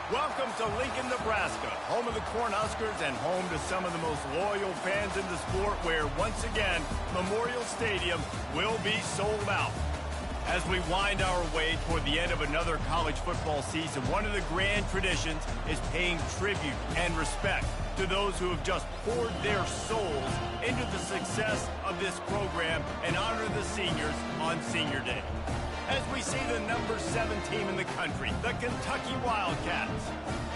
Welcome to Lincoln, Nebraska, home of the Cornhuskers and home to some of the most loyal fans in the sport, where, once again, Memorial Stadium will be sold out. As we wind our way toward the end of another college football season, one of the grand traditions is paying tribute and respect to those who have just poured their souls into the success of this program and honor the seniors on Senior Day. As we see the number 7 team in the country, the Kentucky Wildcats,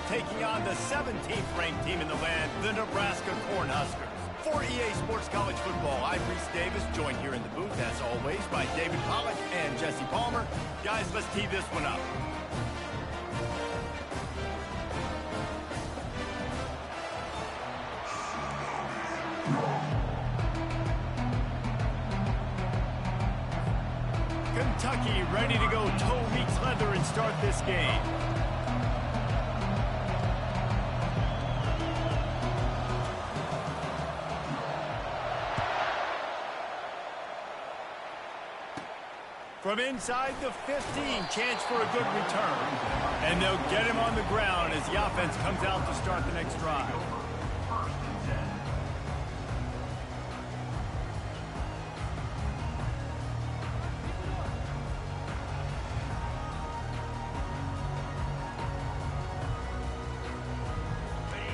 taking on the 17th ranked team in the land, the Nebraska Cornhuskers. For EA Sports College Football, I'm Reese Davis, joined here in the booth, as always, by David Pollack and Jesse Palmer. Guys, let's tee this one up. Kentucky ready to go toe meets leather and start this game. From inside the 15, chance for a good return. And they'll get him on the ground as the offense comes out to start the next drive.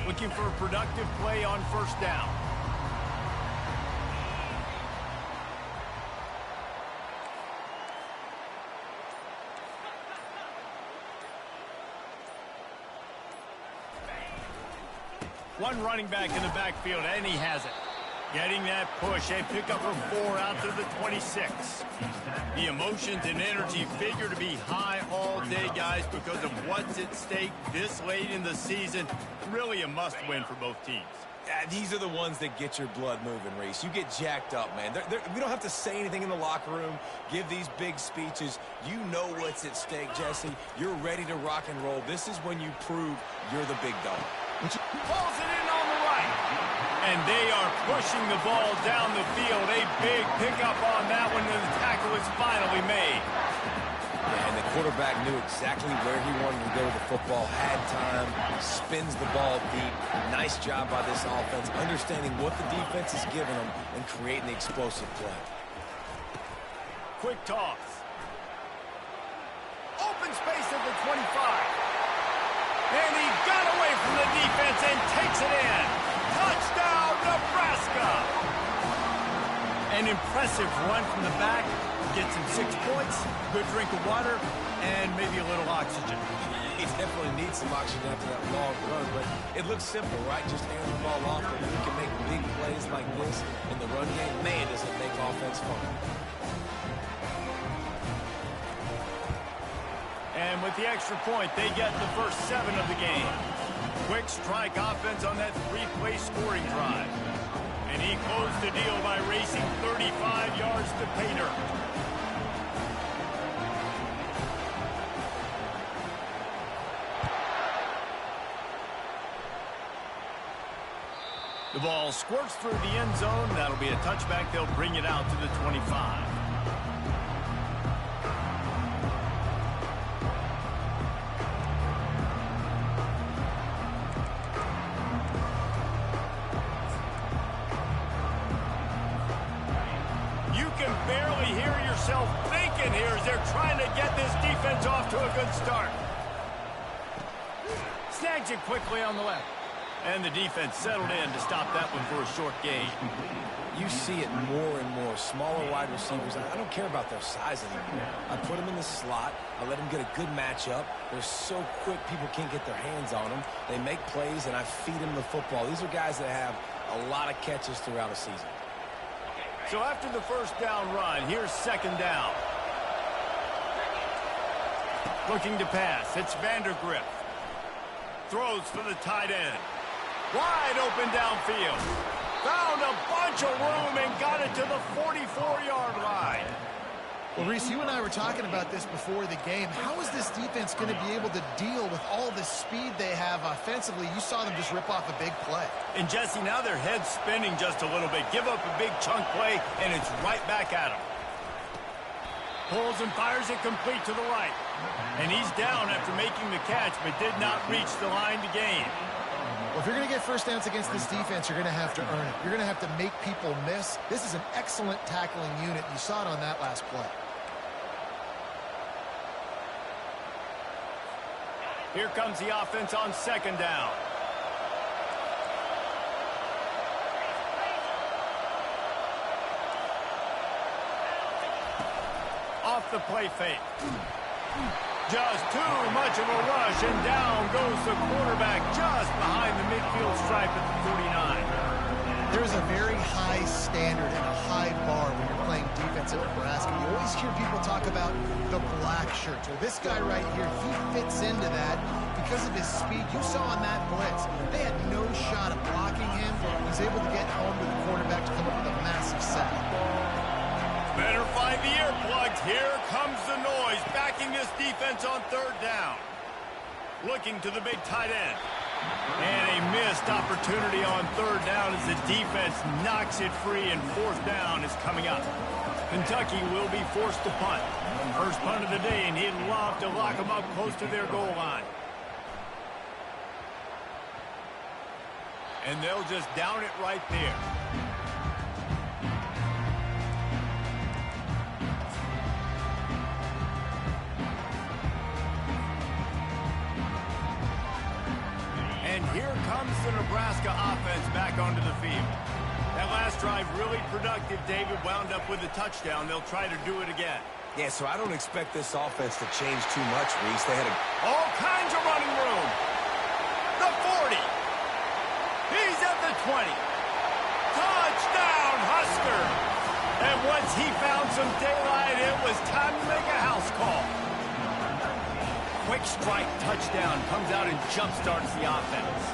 Looking for a productive play on first down. One running back in the backfield, and he has it. Getting that push, a pickup of 4 out to the 26. The emotions and energy figure to be high all day, guys, because of what's at stake this late in the season. Really a must-win for both teams. Yeah, these are the ones that get your blood moving, Reese. You get jacked up, man. We don't have to say anything in the locker room, give these big speeches. You know what's at stake, Jesse. You're ready to rock and roll. This is when you prove you're the big dog. Pulls it in on the right. And they are pushing the ball down the field. A big pickup on that one, and the tackle is finally made. Yeah, and the quarterback knew exactly where he wanted to go with the football, had time, spins the ball deep. Nice job by this offense, understanding what the defense is giving them and creating the explosive play. Quick toss. Open space at the 25. And he got away from the defense and takes it in. Touchdown, Nebraska! An impressive run from the back. Gets him 6 points, good drink of water, and maybe a little oxygen. He definitely needs some oxygen after that long run, but it looks simple, right? Just hand the ball off, and we can make big plays like this in the run game. Man, does it make offense fun. And with the extra point, they get the first 7 of the game. Quick strike offense on that 3-play scoring drive. And he closed the deal by racing 35 yards to pay dirt. The ball squirts through the end zone. That'll be a touchback. They'll bring it out to the 25. Thinking here as they're trying to get this defense off to a good start. Snags it quickly on the left. And the defense settled in to stop that one for a short gain. You see it more and more. Smaller wide receivers. I don't care about their size anymore. I put them in the slot. I let them get a good matchup. They're so quick, people can't get their hands on them. They make plays, and I feed them the football. These are guys that have a lot of catches throughout a season. So after the first down run, here's second down. Looking to pass. It's Vandergrift. Throws for the tight end. Wide open downfield. Found a bunch of room and got it to the 44-yard line. Well, Reese, you and I were talking about this before the game. How is this defense going to be able to deal with all the speed they have offensively? You saw them just rip off a big play. And, Jesse, now their head's spinning just a little bit. Give up a big chunk play, and it's right back at them. Pulls and fires it complete to the right. And he's down after making the catch, but did not reach the line to gain. Well, if you're going to get first downs against this defense, you're going to have to earn it. You're going to have to make people miss. This is an excellent tackling unit. You saw it on that last play. Here comes the offense on second down. Off the play fake. Just too much of a rush, and down goes the quarterback just behind the midfield stripe at the 49. There's a very high standard and a high bar when you're playing defense at Nebraska. You always hear people talk about the black shirts. Well, this guy right here, he fits into that because of his speed. You saw on that blitz, they had no shot at blocking him, but he was able to get home to the quarterback to come up with a massive sack. Better find the earplugs. Here comes the noise, backing this defense on third down. Looking to the big tight end. And a missed opportunity on third down as the defense knocks it free, and fourth down is coming up. Kentucky will be forced to punt. First punt of the day, and he'd love to lock them up close to their goal line. And they'll just down it right there. And here comes the Nebraska offense back onto the field. That last drive really productive, David, wound up with a touchdown. They'll try to do it again. Yeah, so I don't expect this offense to change too much, Reese. They had all kinds of running room. The 40. He's at the 20. Touchdown, Husker. And once he found some daylight, it was time to make a house call. Quick strike touchdown comes out and jump-starts the offense.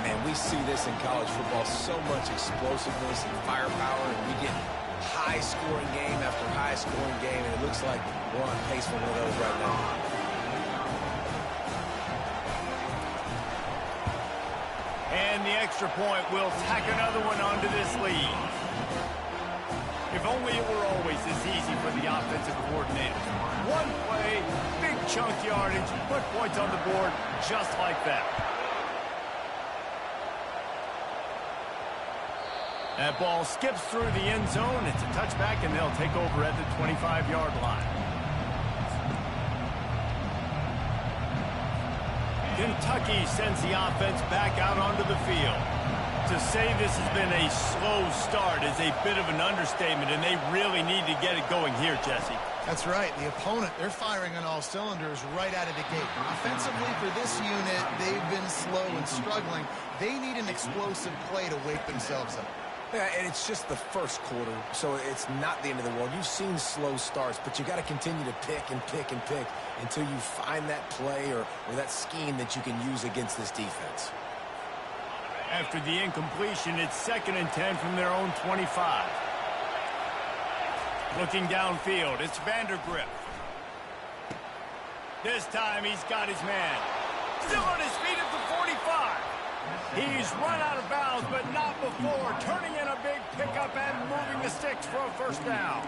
Man, we see this in college football, so much explosiveness and firepower, and we get high-scoring game after high-scoring game, and it looks like we're on pace for one of those right now. And the extra point will tack another one onto this lead. If only it were always this easy for the offensive coordinator. One play, big chunk yardage, put points on the board just like that. That ball skips through the end zone. It's a touchback, and they'll take over at the 25-yard line. Kentucky sends the offense back out onto the field. To say this has been a slow start is a bit of an understatement, and they really need to get it going here, Jesse. That's right. The opponent, they're firing on all cylinders right out of the gate. Offensively for this unit, they've been slow and struggling. They need an explosive play to wake themselves up. Yeah, and it's just the first quarter, so it's not the end of the world. You've seen slow starts, but you got to continue to pick and pick and pick until you find that play or that scheme that you can use against this defense. After the incompletion, it's 2nd and 10 from their own 25. Looking downfield, it's Vandergrift. This time he's got his man. Still on his feet at the 45. He's run out of bounds, but not before. Turning in a big pickup and moving the sticks for a first down.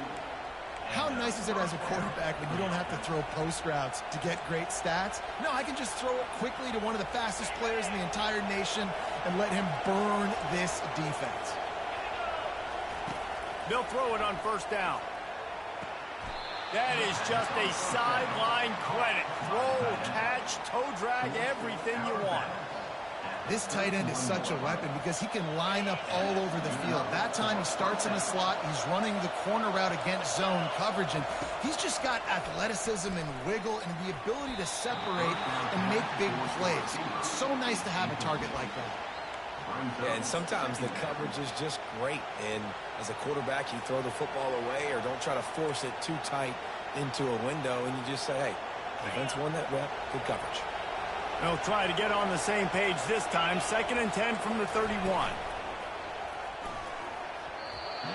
How nice is it as a quarterback when you don't have to throw post routes to get great stats? No, I can just throw it quickly to one of the fastest players in the entire nation and let him burn this defense. They'll throw it on first down. That is just a sideline credit. Throw, catch, toe drag, everything you want. This tight end is such a weapon because he can line up all over the field. That time he starts in the slot. He's running the corner route against zone coverage, and he's just got athleticism and wiggle and the ability to separate and make big plays. It's so nice to have a target like that. Yeah, and sometimes the coverage is just great, and as a quarterback, you throw the football away or don't try to force it too tight into a window, and you just say, hey, defense won that rep, good coverage. They'll try to get on the same page this time. 2nd and 10 from the 31.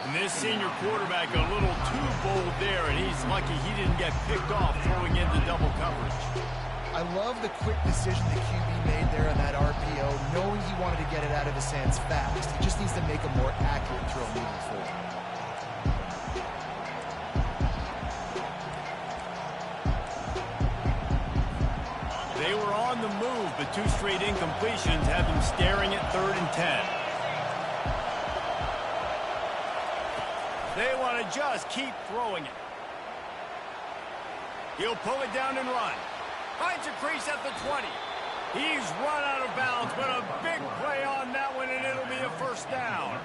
And this senior quarterback a little too bold there, and he's lucky he didn't get picked off throwing into double coverage. I love the quick decision the QB made there on that RPO, knowing he wanted to get it out of his hands fast. He just needs to make a more accurate throw moving forward. They were on the move, but two straight incompletions have them staring at 3rd and 10. They want to just keep throwing it. He'll pull it down and run. Finds a crease at the 20. He's run out of bounds, but a big play on that one, and it'll be a first down.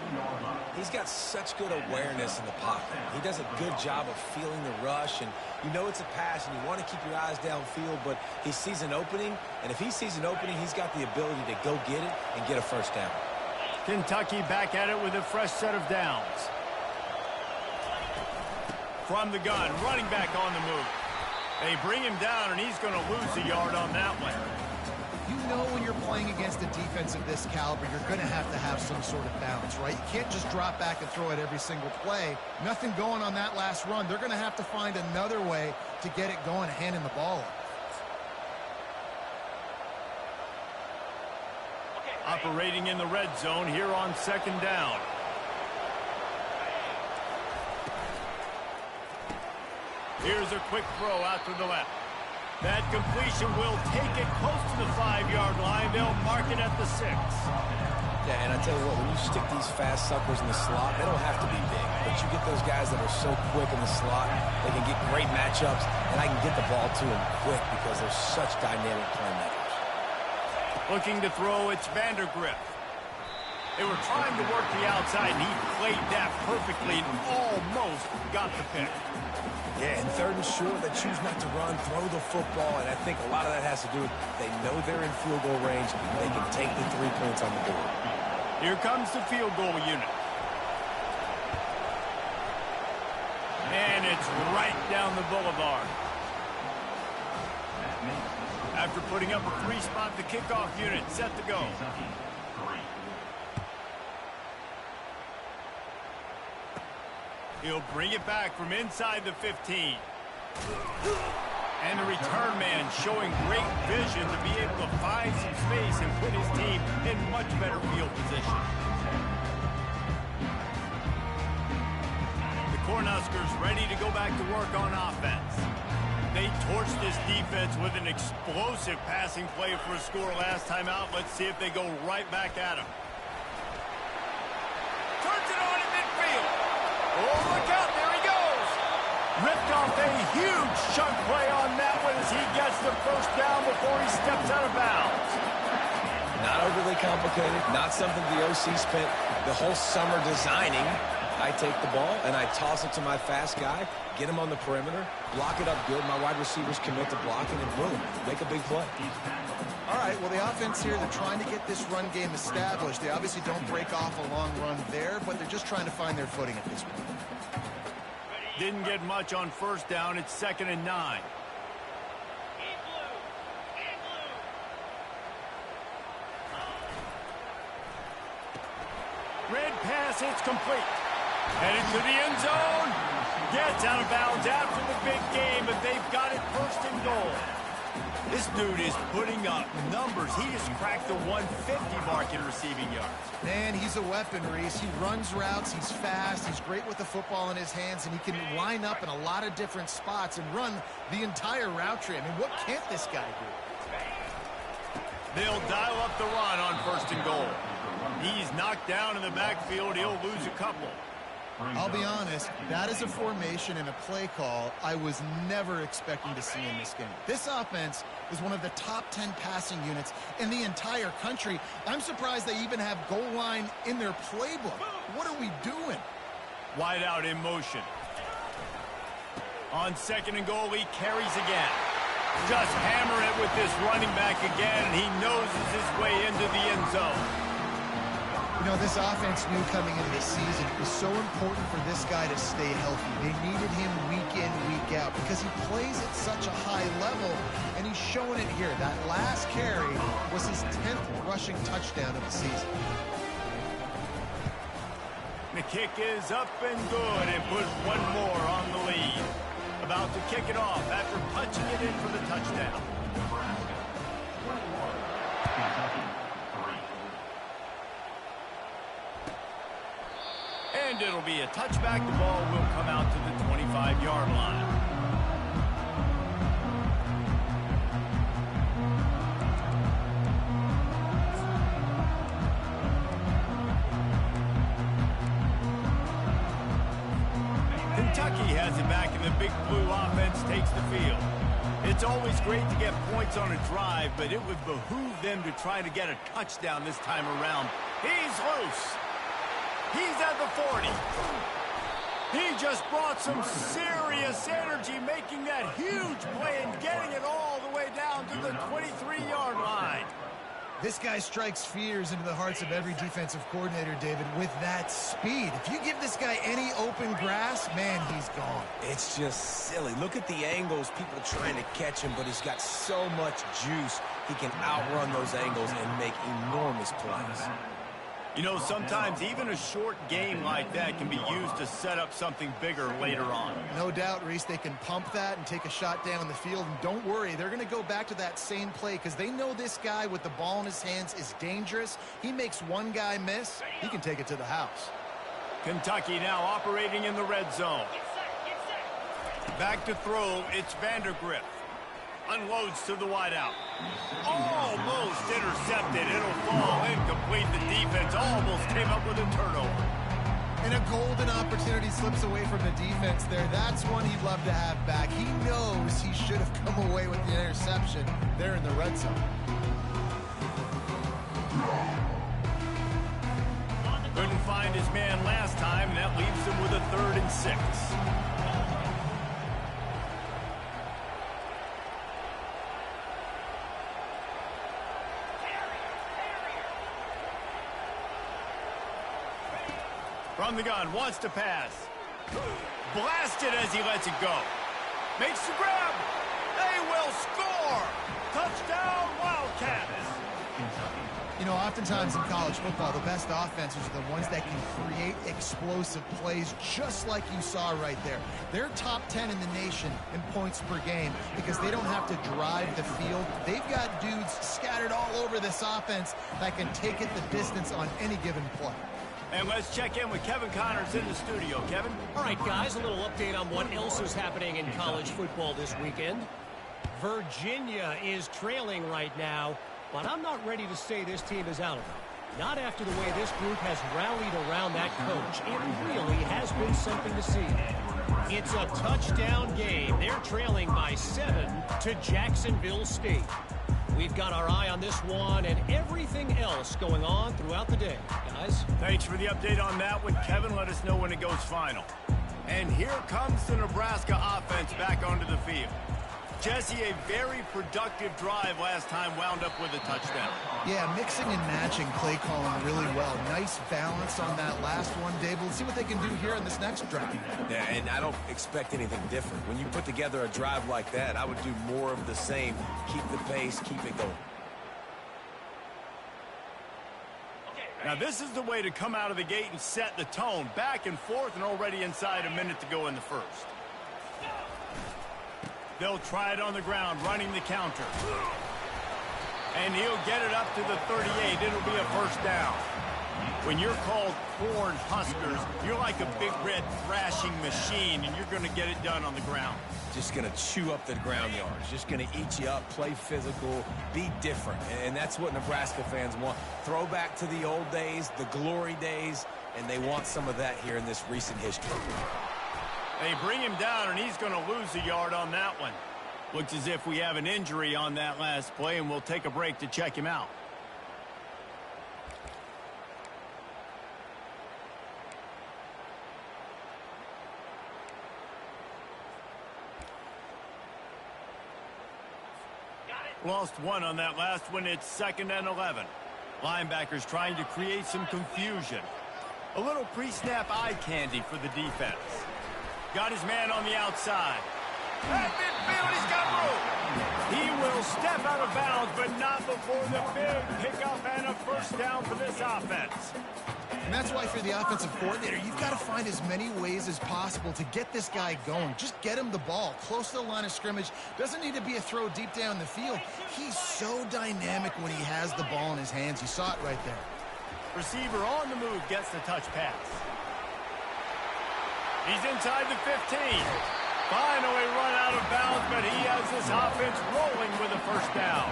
He's got such good awareness in the pocket. He does a good job of feeling the rush, and you know it's a pass, and you want to keep your eyes downfield, but he sees an opening, and if he sees an opening, he's got the ability to go get it and get a first down. Kentucky back at it with a fresh set of downs. From the gun, running back on the move. They bring him down, and he's going to lose a yard on that one. You know when you're playing against a defense of this caliber, you're going to have some sort of balance, right? You can't just drop back and throw it every single play. Nothing going on that last run. They're going to have to find another way to get it going, handing the ball off. Operating in the red zone here on 2nd down. Here's a quick throw out to the left. That completion will take it close to the 5-yard line. They'll mark it at the 6. Yeah, and I tell you what, when you stick these fast suckers in the slot, they don't have to be big. But you get those guys that are so quick in the slot, they can get great matchups, and I can get the ball to them quick because they're such dynamic playmakers. Looking to throw, it's Vandergrift. They were trying to work the outside, and he played that perfectly and almost got the pick. Yeah, and 3rd and short, they choose not to run, throw the football, and I think a lot of that has to do with they know they're in field goal range. They can take the 3 points on the board. Here comes the field goal unit. And it's right down the boulevard. After putting up a 3-spot, the kickoff unit set to go. He'll bring it back from inside the 15. And the return man showing great vision to be able to find some space and put his team in much better field position. The Cornhuskers ready to go back to work on offense. They torched this defense with an explosive passing play for a score last time out. Let's see if they go right back at him. Turns it on in midfield. Oh, look out, there he goes. Ripped off a huge chunk play on that one as he gets the first down before he steps out of bounds. Not overly complicated, not something the OC spent the whole summer designing. I take the ball and I toss it to my fast guy, get him on the perimeter, block it up good. My wide receivers commit to blocking, and boom, make a big play. All right, well, the offense here, they're trying to get this run game established. They obviously don't break off a long run there, but they're just trying to find their footing at this point. Didn't get much on first down. It's 2nd and 9. Red pass, it's complete. Headed to the end zone. Gets out of bounds after the big game, but they've got it 1st and goal. This dude is putting up numbers. He just cracked the 150 mark in receiving yards. Man, he's a weapon, Reese. He runs routes, he's fast, he's great with the football in his hands, and he can line up in a lot of different spots and run the entire route tree. I mean, what can't this guy do? They'll dial up the run on 1st and goal. He's knocked down in the backfield. He'll lose a couple. I'll be honest, that is a formation and a play call I was never expecting to see in this game. This offense is one of the top 10 passing units in the entire country. I'm surprised they even have goal line in their playbook. What are we doing? Wide out in motion. On 2nd and goal, he carries again. Just hammer it with this running back again, and he noses his way into the end zone. You know, this offense knew coming into this season it was so important for this guy to stay healthy. They needed him week in, week out because he plays at such a high level, and he's showing it here. That last carry was his 10th rushing touchdown of the season. kick is up and good and puts one more on the lead. About to kick it off after punching it in for the touchdown. And it'll be a touchback. The ball will come out to the 25-yard line. Kentucky has it back, and the big blue offense takes the field. It's always great to get points on a drive, but it would behoove them to try to get a touchdown this time around. He's loose. He's at the 40. He just brought some serious energy, making that huge play and getting it all the way down to the 23-yard line. This guy strikes fears into the hearts of every defensive coordinator, David, with that speed. If you give this guy any open grass, man, he's gone. It's just silly. Look at the angles, people trying to catch him, but he's got so much juice. He can outrun those angles and make enormous plays. You know, sometimes even a short game like that can be used to set up something bigger later on. No doubt, Reese, they can pump that and take a shot down the field. And don't worry, they're going to go back to that same play because they know this guy with the ball in his hands is dangerous. He makes one guy miss, he can take it to the house. Kentucky now operating in the red zone. Back to throw, it's Vandergrift. Unloads to the wideout. Almost intercepted. It'll fall incomplete. The defense almost came up with a turnover. And a golden opportunity slips away from the defense there. That's one he'd love to have back. He knows he should have come away with the interception there in the red zone. Couldn't find his man last time, and that leaves him with a 3rd and 6. From the gun, wants to pass. Blasted as he lets it go. Makes the grab. They will score. Touchdown, Wildcats. You know, oftentimes in college football, the best offenses are the ones that can create explosive plays, just like you saw right there. They're top 10 in the nation in points per game because they don't have to drive the field. They've got dudes scattered all over this offense that can take it the distance on any given play. And let's check in with Kevin Connors in the studio. Kevin? All right, guys, a little update on what else is happening in college football this weekend. Virginia is trailing right now, but I'm not ready to say this team is out of it. Not after the way this group has rallied around that coach. It really has been something to see. It's a touchdown game. They're trailing by 7 to Jacksonville State. We've got our eye on this one and everything else going on throughout the day, guys. Thanks for the update on that one, Kevin. Let us know when it goes final. And here comes the Nebraska offense back onto the field. Jesse, a very productive drive last time wound up with a touchdown. Yeah, mixing and matching play calling really well. Nice balance on that last one, Dave. Let's see what they can do here in this next drive. Yeah, and I don't expect anything different. When you put together a drive like that, I would do more of the same. Keep the pace, keep it going. Now, this is the way to come out of the gate and set the tone. Back and forth and already inside a minute to go in the first. They'll try it on the ground, running the counter. And he'll get it up to the 38. It'll be a first down. When you're called Corn Huskers, you're like a big red thrashing machine, and you're going to get it done on the ground. Just going to chew up the ground yards. Just going to eat you up, play physical, be different. And that's what Nebraska fans want. Throw back to the old days, the glory days, and they want some of that here in this recent history. They bring him down, and he's going to lose a yard on that one. Looks as if we have an injury on that last play, and we'll take a break to check him out. Lost one on that last one. It's 2nd and 11. Linebackers trying to create some confusion. A little pre-snap eye candy for the defense. Got his man on the outside. At midfield, he's got room. He will step out of bounds, but not before the big pickup and a first down for this offense. And that's why for the offensive coordinator, you've got to find as many ways as possible to get this guy going. Just get him the ball close to the line of scrimmage. Doesn't need to be a throw deep down the field. He's so dynamic when he has the ball in his hands. You saw it right there. Receiver on the move gets the touch pass. He's inside the 15. Finally run out of bounds, but he has this offense rolling with a first down.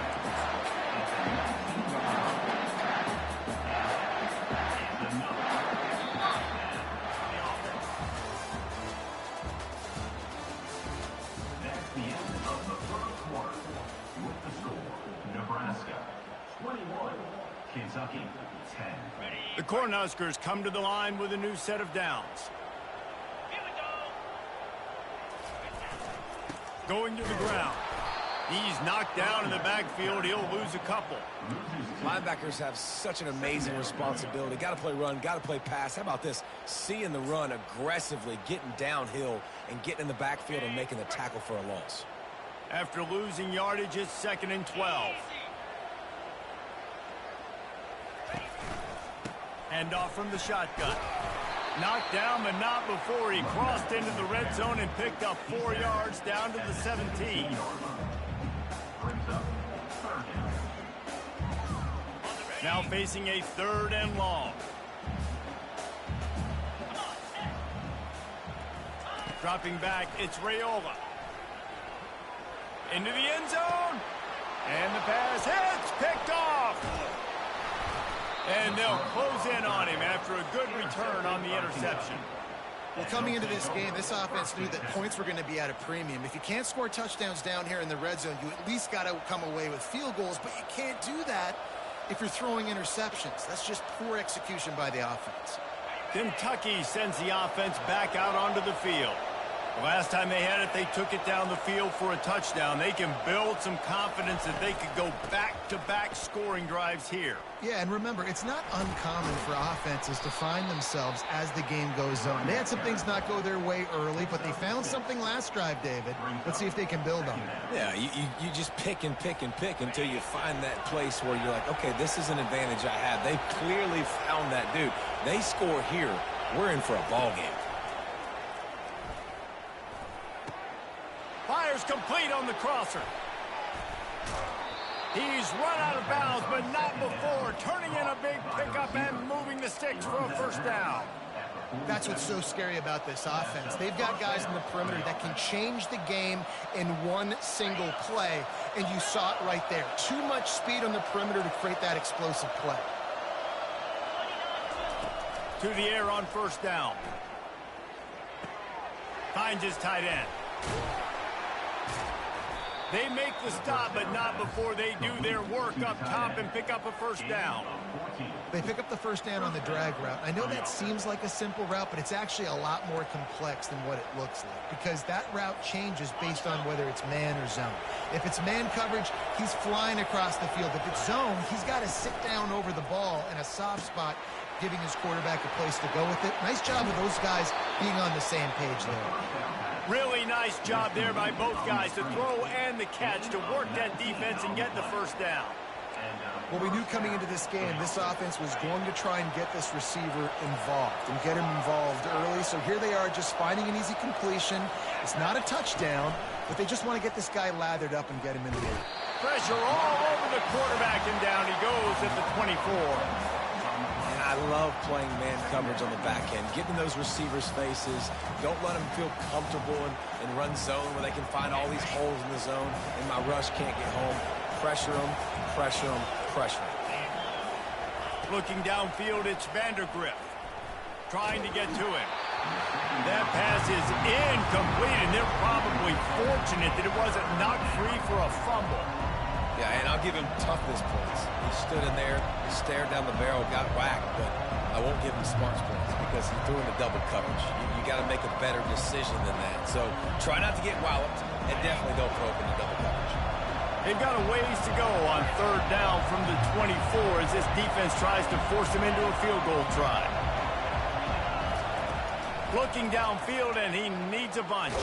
That's the end of the first quarter. With the score, Nebraska 21, Kentucky 10. The Cornhuskers come to the line with a new set of downs. Going to the ground. He's knocked down in the backfield. He'll lose a couple. Linebackers have such an amazing responsibility. Got to play run, got to play pass. How about this? Seeing the run aggressively, getting downhill, and getting in the backfield and making the tackle for a loss. After losing yardage, it's 2nd and 12. Hand off from the shotgun. Knocked down, but not before he crossed into the red zone and picked up 4 yards down to the 17. Now facing a 3rd and long. Dropping back, it's Raiola. Into the end zone. And the pass hits, picked off. And they'll close in on him after a good return on the interception. Well, coming into this game, this offense knew that points were going to be at a premium. If you can't score touchdowns down here in the red zone, you at least got to come away with field goals, but you can't do that if you're throwing interceptions. That's just poor execution by the offense. Kentucky sends the offense back out onto the field. The last time they had it, they took it down the field for a touchdown. They can build some confidence that they could go back-to-back scoring drives here. Yeah, and remember, it's not uncommon for offenses to find themselves as the game goes on. They had some things not go their way early, but they found something last drive, David. Let's see if they can build on it. Yeah, you just pick and pick and pick until you find that place where you're like, okay, this is an advantage I have. They clearly found that, dude. They score here, we're in for a ball game. Fires complete on the crosser. He's run out of bounds, but not before. Turning in a big pickup and moving the sticks for a first down. That's what's so scary about this offense. They've got guys in the perimeter that can change the game in one single play, and you saw it right there. Too much speed on the perimeter to create that explosive play. To the air on first down. Finds his tight end. They make the stop, but not before they do their work up top and pick up a first down. They pick up the first down on the drag route. I know that seems like a simple route, but it's actually a lot more complex than what it looks like, because that route changes based on whether it's man or zone. If it's man coverage, he's flying across the field. If it's zone, he's got to sit down over the ball in a soft spot, giving his quarterback a place to go with it. Nice job of those guys being on the same page there. Really nice job there by both guys to throw and the catch to work that defense and get the first down. Well, we knew coming into this game, this offense was going to try and get this receiver involved and get him involved early. So here they are just finding an easy completion. It's not a touchdown, but they just want to get this guy lathered up and get him in the game. Pressure all over the quarterback, and down he goes at the 24. I love playing man coverage on the back end, getting those receivers' faces. Don't let them feel comfortable and run zone where they can find all these holes in the zone and my rush can't get home. Pressure them, pressure them, pressure them. Looking downfield, it's Vandergrift trying to get to him. That pass is incomplete, and they're probably fortunate that it wasn't knocked free for a fumble. Yeah, and I'll give him toughness points. He stood in there, stared down the barrel, got whacked, but I won't give him smarts points because he threw into double coverage. You got to make a better decision than that. So try not to get walloped, and definitely don't throw up into double coverage. They've got a ways to go on third down from the 24 as this defense tries to force them into a field goal try. Looking downfield, and he needs a bunch.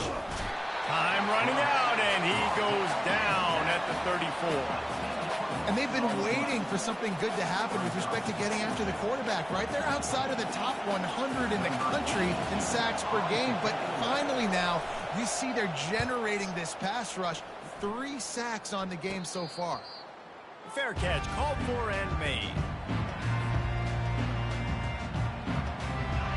Time running out, and he goes down at the 34. And they've been waiting for something good to happen with respect to getting after the quarterback, right? They're outside of the top 100 in the country in sacks per game. But finally now, you see they're generating this pass rush. 3 sacks on the game so far. Fair catch, called for and made.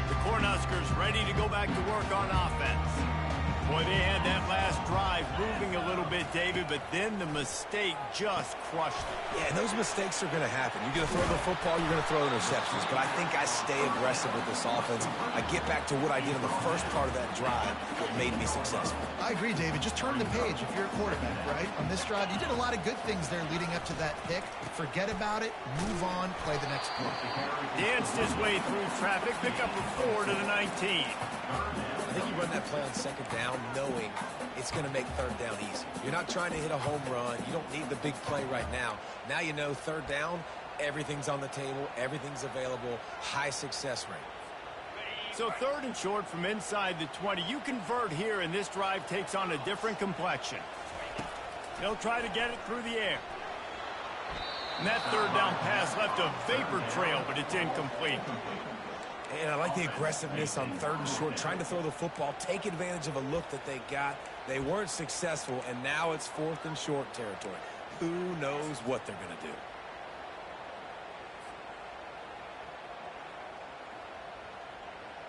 The Cornhuskers ready to go back to work on offense. Boy, they had that last drive moving a little bit, David, but then the mistake just crushed it. Yeah, and those mistakes are going to happen. You're going to throw the football, you're going to throw interceptions. But I think I stay aggressive with this offense. I get back to what I did in the first part of that drive that made me successful. I agree, David. Just turn the page if you're a quarterback, right? On this drive, you did a lot of good things there leading up to that pick. Forget about it, move on, play the next play. Danced his way through traffic, pick up a 4 to the 19. I think you run that play on second down knowing it's going to make third down easy. You're not trying to hit a home run. You don't need the big play right now. Now you know third down, everything's on the table, everything's available, high success rate. So 3rd and short from inside the 20. You convert here, and this drive takes on a different complexion. They'll try to get it through the air. And that 3rd down pass left a vapor trail, but it's incomplete. And I like the aggressiveness on 3rd and short, trying to throw the football, take advantage of a look that they got. They weren't successful, and now it's 4th and short territory. Who knows what they're going to do?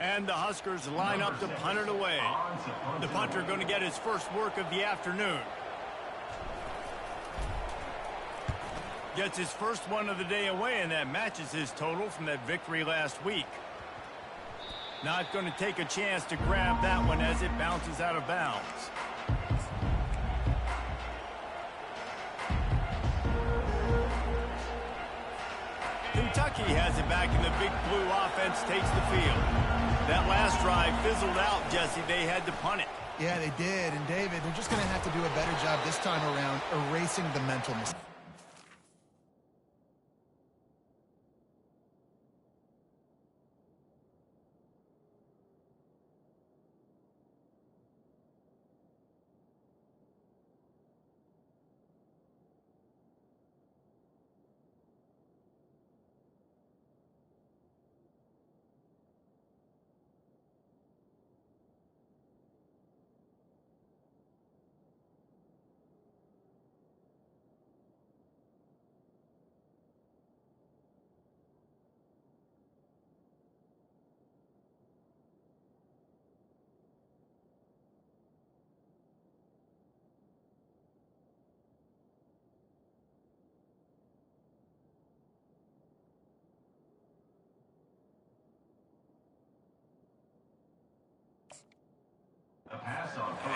And the Huskers line up to punt it away. The punter going to get his first work of the afternoon. Gets his first one of the day away, and that matches his total from that victory last week. Not going to take a chance to grab that one as it bounces out of bounds. Kentucky has it back, and the Big Blue offense takes the field. That last drive fizzled out, Jesse. They had to punt it. Yeah, they did. And, David, they're just going to have to do a better job this time around erasing the mental mistake.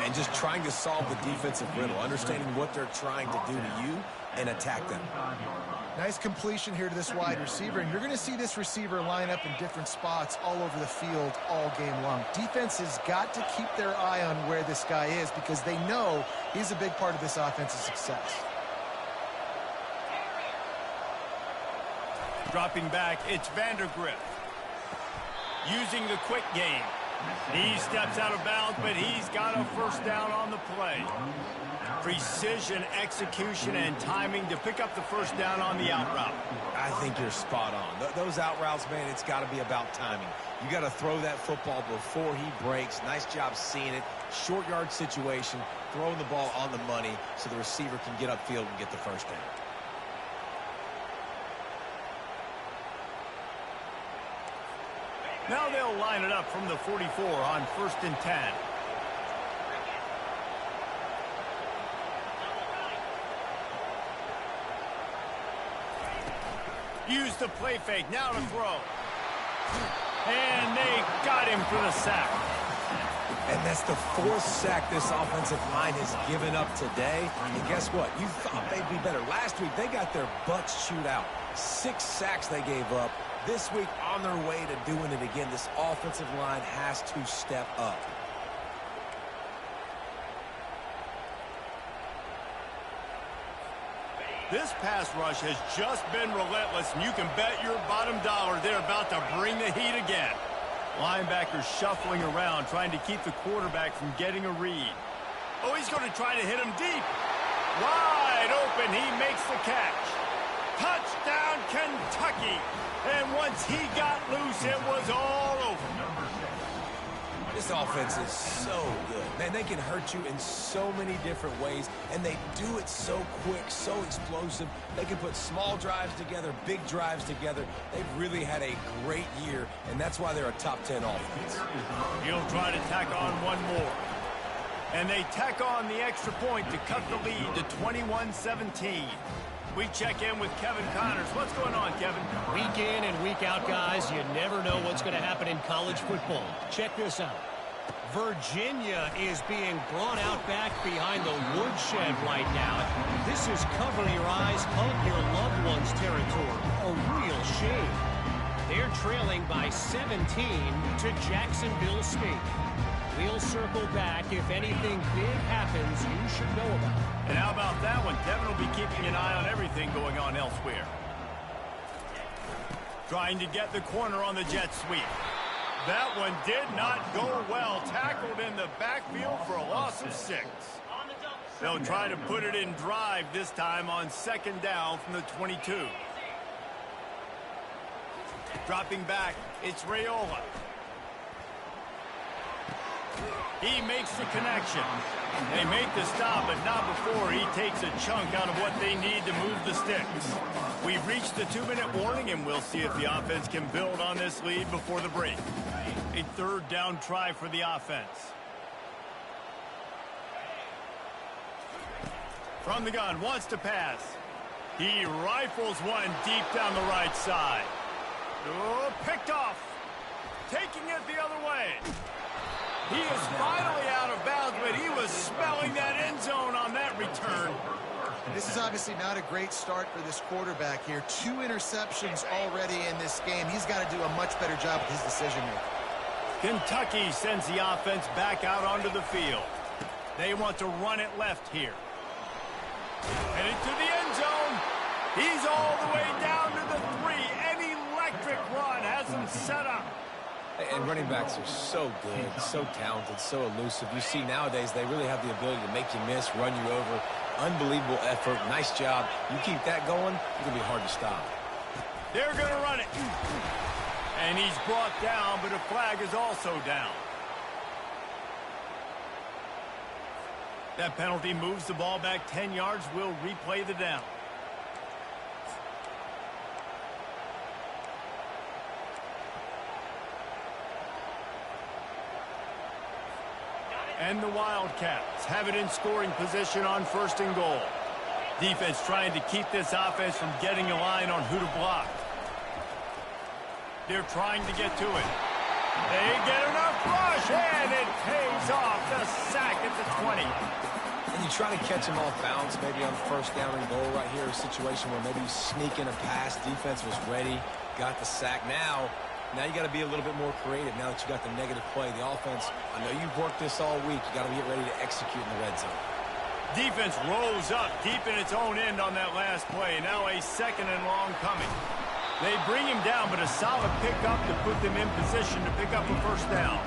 And just trying to solve the defensive riddle, understanding what they're trying to do to you and attack them. Nice completion here to this wide receiver, and you're going to see this receiver line up in different spots all over the field all game long. Defense has got to keep their eye on where this guy is because they know he's a big part of this offense's success. Dropping back, it's Vandergrift. Using the quick game. He steps out of bounds, but he's got a first down on the play. Precision, execution, and timing to pick up the first down on the out route. I think you're spot on. Those out routes, man, it's got to be about timing. You got to throw that football before he breaks. Nice job seeing it. Short yard situation, throwing the ball on the money so the receiver can get upfield and get the first down. Now they'll line it up from the 44 on 1st and 10. Use the play fake, now to throw. And they got him for the sack. And that's the 4th sack this offensive line has given up today. And guess what? You thought they'd be better. Last week, they got their butts chewed out. 6 sacks they gave up. This week, on their way to doing it again, this offensive line has to step up. This pass rush has just been relentless, and you can bet your bottom dollar they're about to bring the heat again. Linebackers shuffling around, trying to keep the quarterback from getting a read. Oh, he's going to try to hit him deep. Wide open open. He makes the catch. Touchdown, Kentucky. And once he got loose, it was all over. This offense is so good. Man, they can hurt you in so many different ways, and they do it so quick, so explosive. They can put small drives together, big drives together. They've really had a great year, and that's why they're a top 10 offense. He'll try to tack on one more. And they tack on the extra point to cut the lead to 21-17. We check in with Kevin Connors. What's going on, Kevin? Week in and week out, guys, you never know what's going to happen in college football. Check this out. Virginia is being brought out back behind the woodshed right now. This is cover your eyes, hug your loved ones territory. A real shame. They're trailing by 17 to Jacksonville State. We'll circle back. If anything big happens, you should know about it. And how about that one? Kevin will be keeping an eye on everything going on elsewhere. Trying to get the corner on the jet sweep. That one did not go well. Tackled in the backfield for a loss of 6. They'll try to put it in drive this time on second down from the 22. Dropping back, it's Raiola. He makes the connection. They make the stop, but not before he takes a chunk out of what they need to move the sticks. We've reached the 2-minute warning, and we'll see if the offense can build on this lead before the break. A third down try for the offense. From the gun, wants to pass. He rifles one deep down the right side. Oh, picked off. Taking it the other way. He is finally out of bounds, but he was smelling that end zone on that return. This is obviously not a great start for this quarterback here. 2 interceptions already in this game. He's got to do a much better job with his decision-making. Kentucky sends the offense back out onto the field. They want to run it left here. Headed to the end zone. He's all the way down to the 3. An electric run has him set up. And running backs are so good, so talented, so elusive. You see nowadays they really have the ability to make you miss, run you over. Unbelievable effort. Nice job. You keep that going, it's going to be hard to stop. They're going to run it. And he's brought down, but a flag is also down. That penalty moves the ball back 10 yards. We'll replay the down. And the Wildcats have it in scoring position on 1st and goal. Defense trying to keep this offense from getting a line on who to block. They're trying to get to it. They get enough rush, and it pays off. The sack at the 20. And you try to catch them off balance, maybe on 1st down and goal right here, a situation where maybe you sneak in a pass. Defense was ready, got the sack. Now you got to be a little bit more creative now that you got the negative play. The offense, I know you've worked this all week. You got to get ready to execute in the red zone. Defense rolls up deep in its own end on that last play. Now a 2nd and long coming. They bring him down, but a solid pickup to put them in position to pick up a 1st down.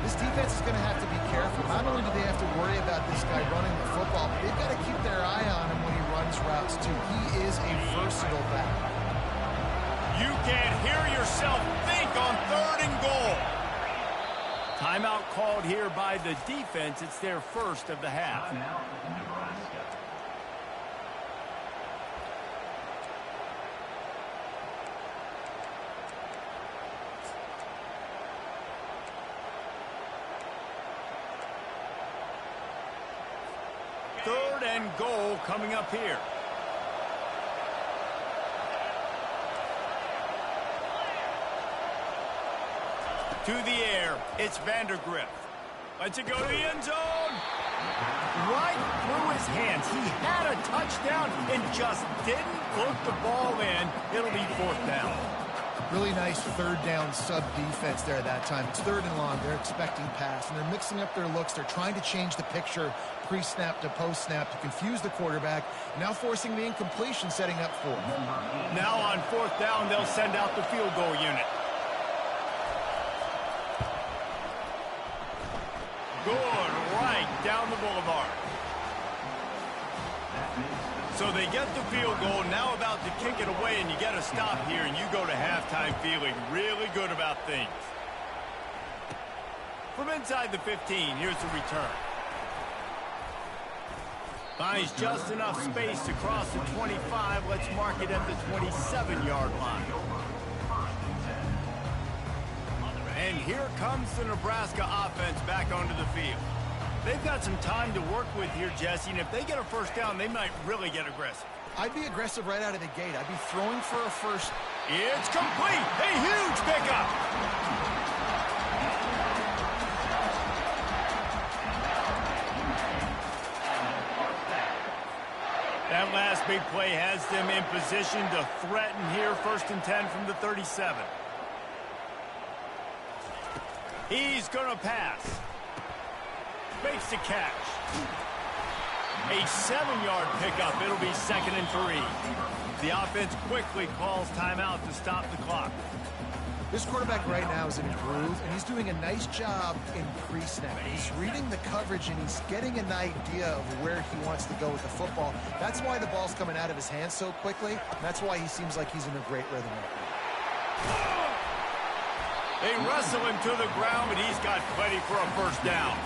This defense is going to have to be careful. Not only do they have to worry about this guy running the football, but they've got to keep their eye on him when he runs routes too. He is a versatile back. You can't hear yourself think on 3rd and goal. Timeout called here by the defense. It's their 1st of the half. Third and goal coming up here. To the air, it's Vandergrift. Lets it go to the end zone. Right through his hands. He had a touchdown and just didn't put the ball in. It'll be 4th down. Really nice 3rd down sub defense there that time. It's 3rd and long. They're expecting pass, and they're mixing up their looks. They're trying to change the picture pre-snap to post-snap to confuse the quarterback, now forcing the incompletion, setting up for him. Now on 4th down, they'll send out the field goal unit. Good, right down the boulevard. So they get the field goal, now about to kick it away, and you get a stop here, and you go to halftime feeling really good about things. From inside the 15, here's the return. Finds just enough space to cross the 25. Let's mark it at the 27-yard line. And here comes the Nebraska offense back onto the field. They've got some time to work with here, Jesse, and if they get a first down, they might really get aggressive. I'd be aggressive right out of the gate. I'd be throwing for a first. It's complete. A huge pickup. That last big play has them in position to threaten here. 1st and 10 from the 37. He's going to pass. Makes the catch. A 7-yard pickup. It'll be 2nd and 3. The offense quickly calls timeout to stop the clock. This quarterback right now is in a groove, and he's doing a nice job in pre-snap. He's reading the coverage, and he's getting an idea of where he wants to go with the football. That's why the ball's coming out of his hands so quickly. That's why he seems like he's in a great rhythm right now. They wrestle him to the ground, but he's got plenty for a first down.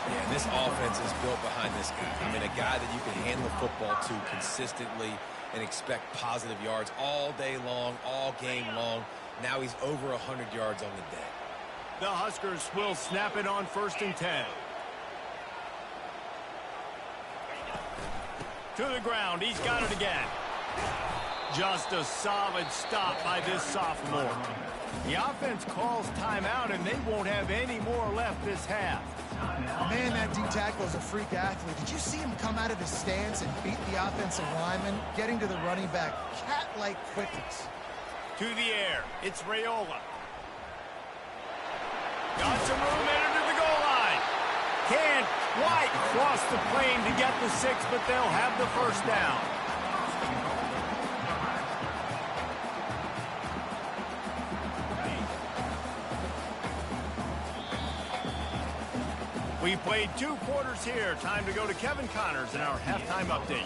Yeah, and this offense is built behind this guy. I mean, a guy that you can hand the football to consistently and expect positive yards all day long, all game long. Now he's over 100 yards on the day. The Huskers will snap it on 1st and 10. To the ground. He's got it again. Just a solid stop by this sophomore. The offense calls timeout, and they won't have any more left this half. Man, that D tackle is a freak athlete. Did you see him come out of his stance and beat the offensive lineman, getting to the running back? Cat-like quickness. To the air. It's Raiola. Got some room into the goal line. Can't quite cross the plane to get the 6, but they'll have the first down. We played 2 quarters here. Time to go to Kevin Connors in our halftime update.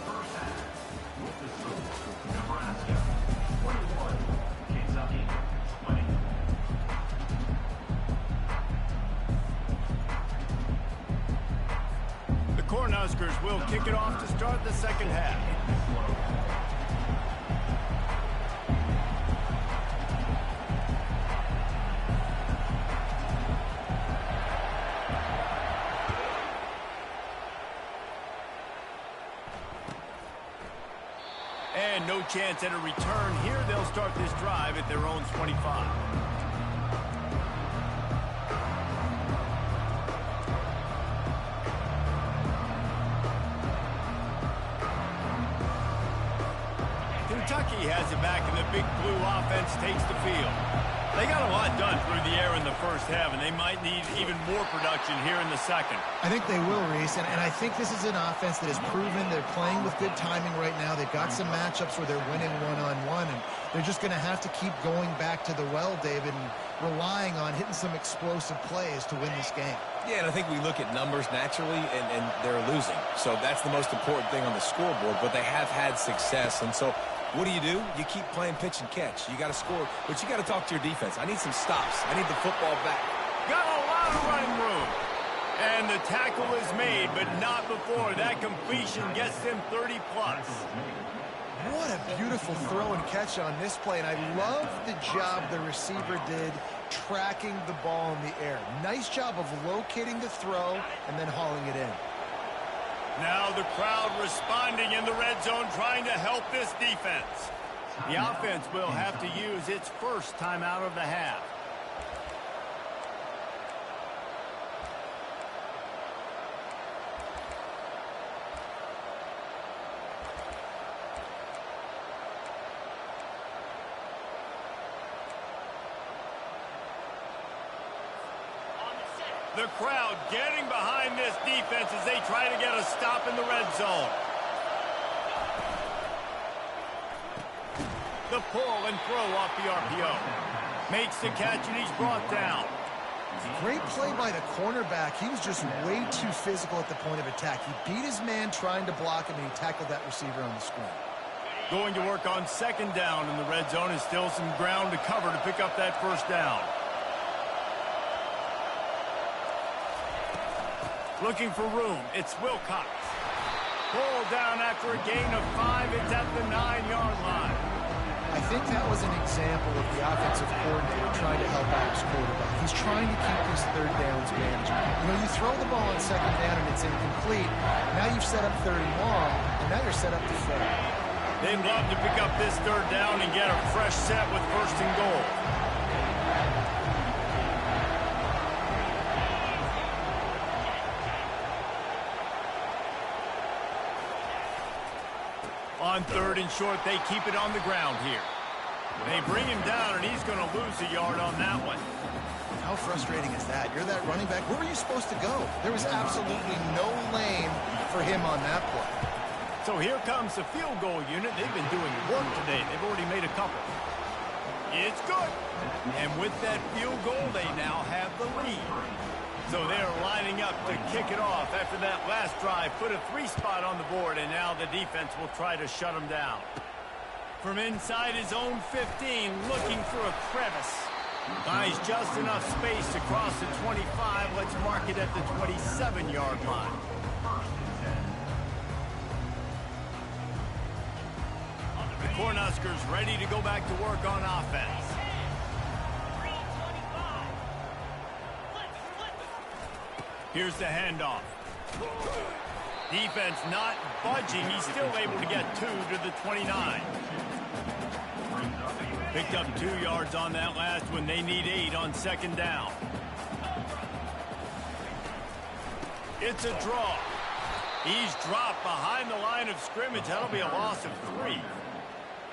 The Cornhuskers will kick it off to start the second half. And no chance at a return here. They'll start this drive at their own 25. Kentucky has it back, and the Big Blue offense takes the field. They got a lot done through the air in the first half, and they might need even more production here in the second. I think they will, Reese, and I think this is an offense that has proven they're playing with good timing right now. They've got some matchups where they're winning one-on-one, and they're just going to have to keep going back to the well, David, and relying on hitting some explosive plays to win this game. Yeah, and I think we look at numbers naturally, and they're losing. So that's the most important thing on the scoreboard, but they have had success, and so what do? You keep playing pitch and catch. You got to score, but you got to talk to your defense. I need some stops. I need the football back. Got a lot of running room. And the tackle is made, but not before. That completion gets them 30-plus. What a beautiful throw and catch on this play, and I love the job the receiver did tracking the ball in the air. Nice job of locating the throw and then hauling it in. Now the crowd responding in the red zone, trying to help this defense. The offense will have to use its first timeout of the half. The crowd getting behind this defense as they try to get a stop in the red zone. The pull and throw off the RPO. Makes the catch, and he's brought down. Great play by the cornerback. He was just way too physical at the point of attack. He beat his man trying to block him, and he tackled that receiver on the screen. Going to work on second down in the red zone. Is still some ground to cover to pick up that first down. Looking for room. It's Wilcox. Pulled down after a gain of 5. It's at the 9-yard line. I think that was an example of the offensive coordinator trying to help out his quarterback. He's trying to keep his third downs manageable. You know, you throw the ball on second down and it's incomplete. Now you've set up third and long, and now you're set up to fail. They'd love to pick up this third down and get a fresh set with first and goal. On third and short, they keep it on the ground here. They bring him down, and he's going to lose a yard on that one. How frustrating is that? You're that running back. Where were you supposed to go? There was absolutely no lane for him on that play. So here comes the field goal unit. They've been doing work today. They've already made a couple. It's good. And with that field goal, they now have the lead. So they're lining up to kick it off after that last drive. Put a 3 spot on the board, and now the defense will try to shut them down. From inside his own 15, looking for a crevice. Buys just enough space to cross the 25. Let's mark it at the 27-yard line. The Cornhuskers ready to go back to work on offense. Here's the handoff. Defense not budging. He's still able to get 2 to the 29. Picked up 2 yards on that last one. They need 8 on second down. It's a draw. He's dropped behind the line of scrimmage. That'll be a loss of 3.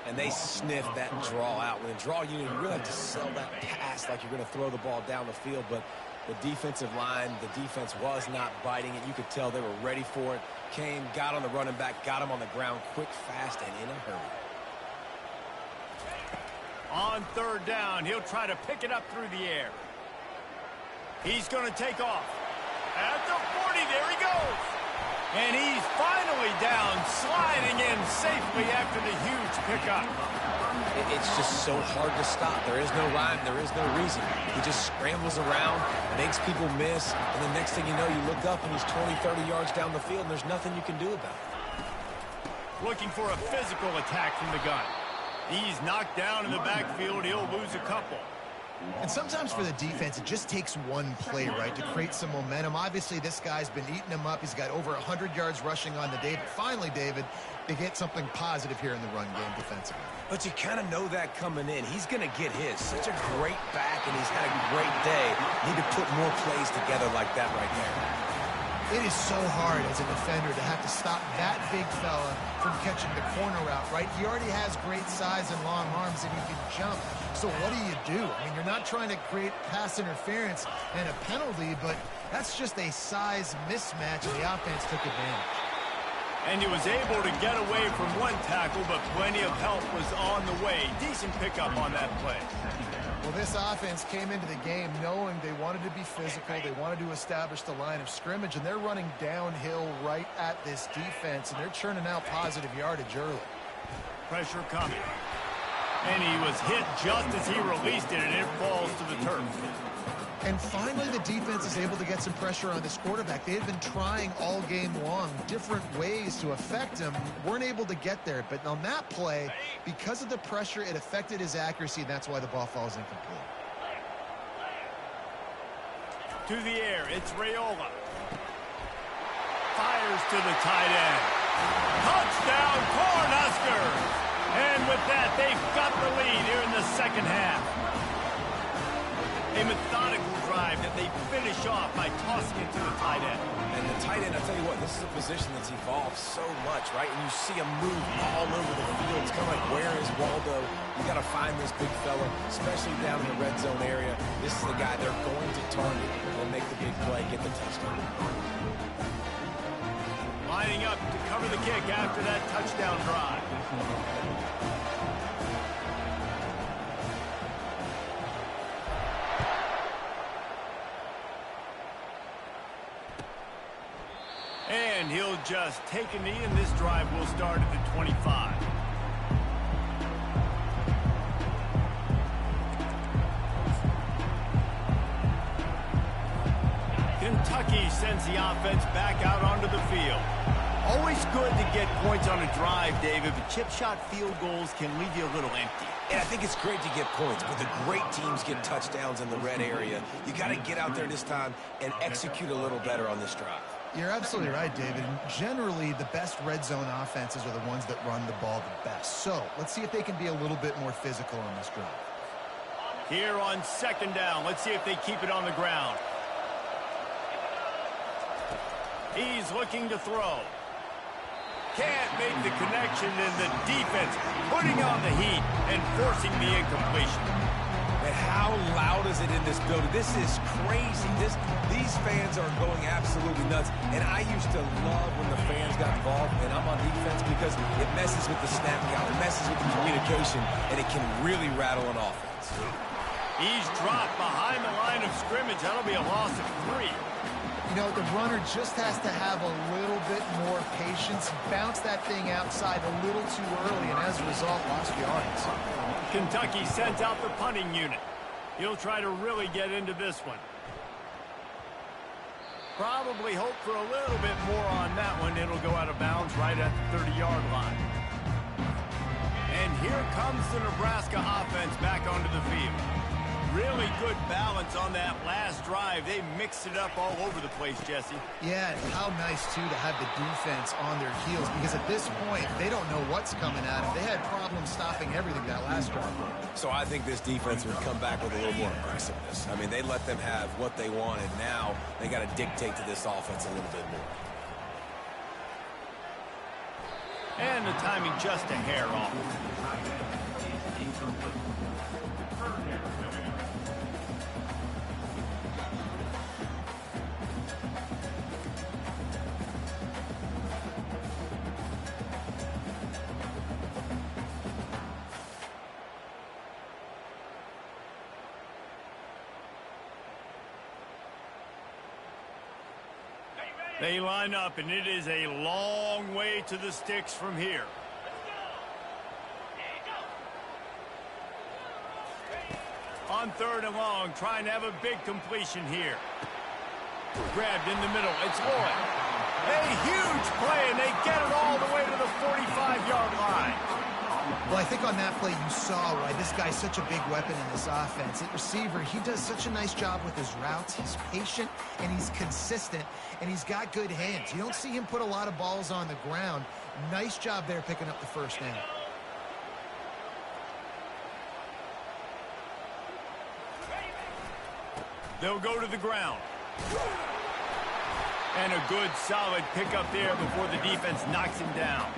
And they sniff that draw out. When a draw unit, you really have to sell that pass like you're going to throw the ball down the field, but the defensive line, the defense was not biting it. You could tell they were ready for it. Came, got on the running back, got him on the ground quick, fast, and in a hurry. On third down, he'll try to pick it up through the air. He's going to take off. At the 40, there he goes. And he's finally down, sliding in safely after the huge pickup. It's just so hard to stop. There is no rhyme. There is no reason. He just scrambles around, makes people miss, and the next thing you know, you look up and he's 20, 30 yards down the field, and there's nothing you can do about it. Looking for a physical attack from the gun. He's knocked down in the backfield. He'll lose a couple. And sometimes for the defense, it just takes one play, right, to create some momentum. Obviously, this guy's been eating him up. He's got over 100 yards rushing on the day. But finally, David, they get something positive here in the run game defensively. But you kind of know that coming in. He's going to get his. Such a great back, and he's had a great day. Need to put more plays together like that right there. It is so hard as a defender to have to stop that big fella from catching the corner route, right? He already has great size and long arms, and he can jump. So what do? I mean, you're not trying to create pass interference and a penalty, but that's just a size mismatch, and the offense took advantage. And he was able to get away from one tackle, but plenty of help was on the way. Decent pickup on that play. Well, this offense came into the game knowing they wanted to be physical, they wanted to establish the line of scrimmage, and they're running downhill right at this defense, and they're churning out positive yardage early. Pressure coming. And he was hit just as he released it, and it falls to the turf. And finally, the defense is able to get some pressure on this quarterback. They had been trying all game long different ways to affect him, weren't able to get there. But on that play, because of the pressure, it affected his accuracy, and that's why the ball falls incomplete. To the air, it's Raiola. Fires to the tight end. Touchdown, Cornhuskers! And with that, they've got the lead here in the second half. A methodical drive that they finish off by tossing it to the tight end. And the tight end, I'll tell you what, this is a position that's evolved so much, right? And you see him move all over the field. It's kind of like, where is Waldo? You got to find this big fella, especially down in the red zone area. This is the guy they're going to target and make the big play, get the touchdown. Lining up to cover the kick after that touchdown drive. will just take a knee, and this drive will start at the 25. Kentucky sends the offense back out onto the field. Always good to get points on a drive, David, but chip shot field goals can leave you a little empty. And I think it's great to get points, but the great teams get touchdowns in the red area. You got to get out there this time and execute a little better on this drive. You're absolutely right, David. And generally, the best red zone offenses are the ones that run the ball the best. So let's see if they can be a little bit more physical on this drive. Here on second down, let's see if they keep it on the ground. He's looking to throw. Can't make the connection, and the defense putting on the heat and forcing the incompletion. And how loud is it in this building? This is crazy. These fans are going absolutely nuts. And I used to love when the fans got involved, and I'm on defense, because it messes with the snap count, it messes with the communication, and it can really rattle an offense. He's dropped behind the line of scrimmage. That'll be a loss of 3. You know, the runner just has to have a little bit more patience. Bounce that thing outside a little too early, and as a result, lost yards. Kentucky sends out the punting unit. He'll try to really get into this one. Probably hope for a little bit more on that one. It'll go out of bounds right at the 30-yard line. And here comes the Nebraska offense back onto the field. Really good balance on that last drive. They mixed it up all over the place, Jesse. Yeah, and how nice, too, to have the defense on their heels, because at this point, they don't know what's coming at them. They had problems stopping everything that last drive. So I think this defense would come back with a little more aggressiveness. I mean, they let them have what they wanted. Now they got to dictate to this offense a little bit more. And the timing just a hair off. They line up, and it is a long way to the sticks from here. On 3rd and long, trying to have a big completion here. Grabbed in the middle. It's Lloyd. A huge play, and they get it all the way to the 45-yard line. Well, I think on that play you saw why this guy's such a big weapon in this offense. At receiver, he does such a nice job with his routes. He's patient, and he's consistent, and he's got good hands. You don't see him put a lot of balls on the ground. Nice job there picking up the first down. They'll go to the ground. And a good, solid pickup there before the defense knocks him down.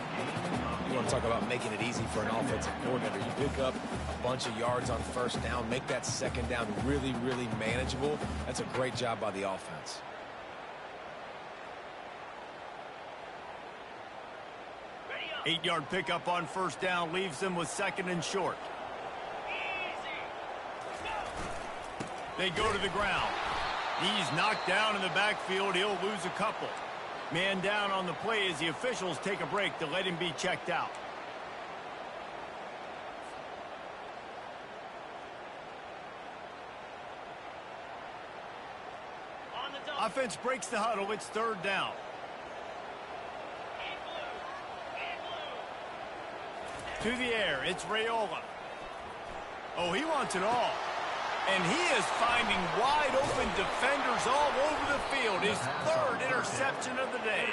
You want to talk about making it easy for an offensive coordinator. You pick up a bunch of yards on first down, make that second down really, really manageable. That's a great job by the offense. Eight-yard pickup on first down leaves them with 2nd and short. They go to the ground. He's knocked down in the backfield. He'll lose a couple. Man down on the play as the officials take a break to let him be checked out. Offense breaks the huddle. It's 3rd down. To the air. It's Raiola. Oh, he wants it all. And he is finding wide-open defenders all over the field. His 3rd interception of the day.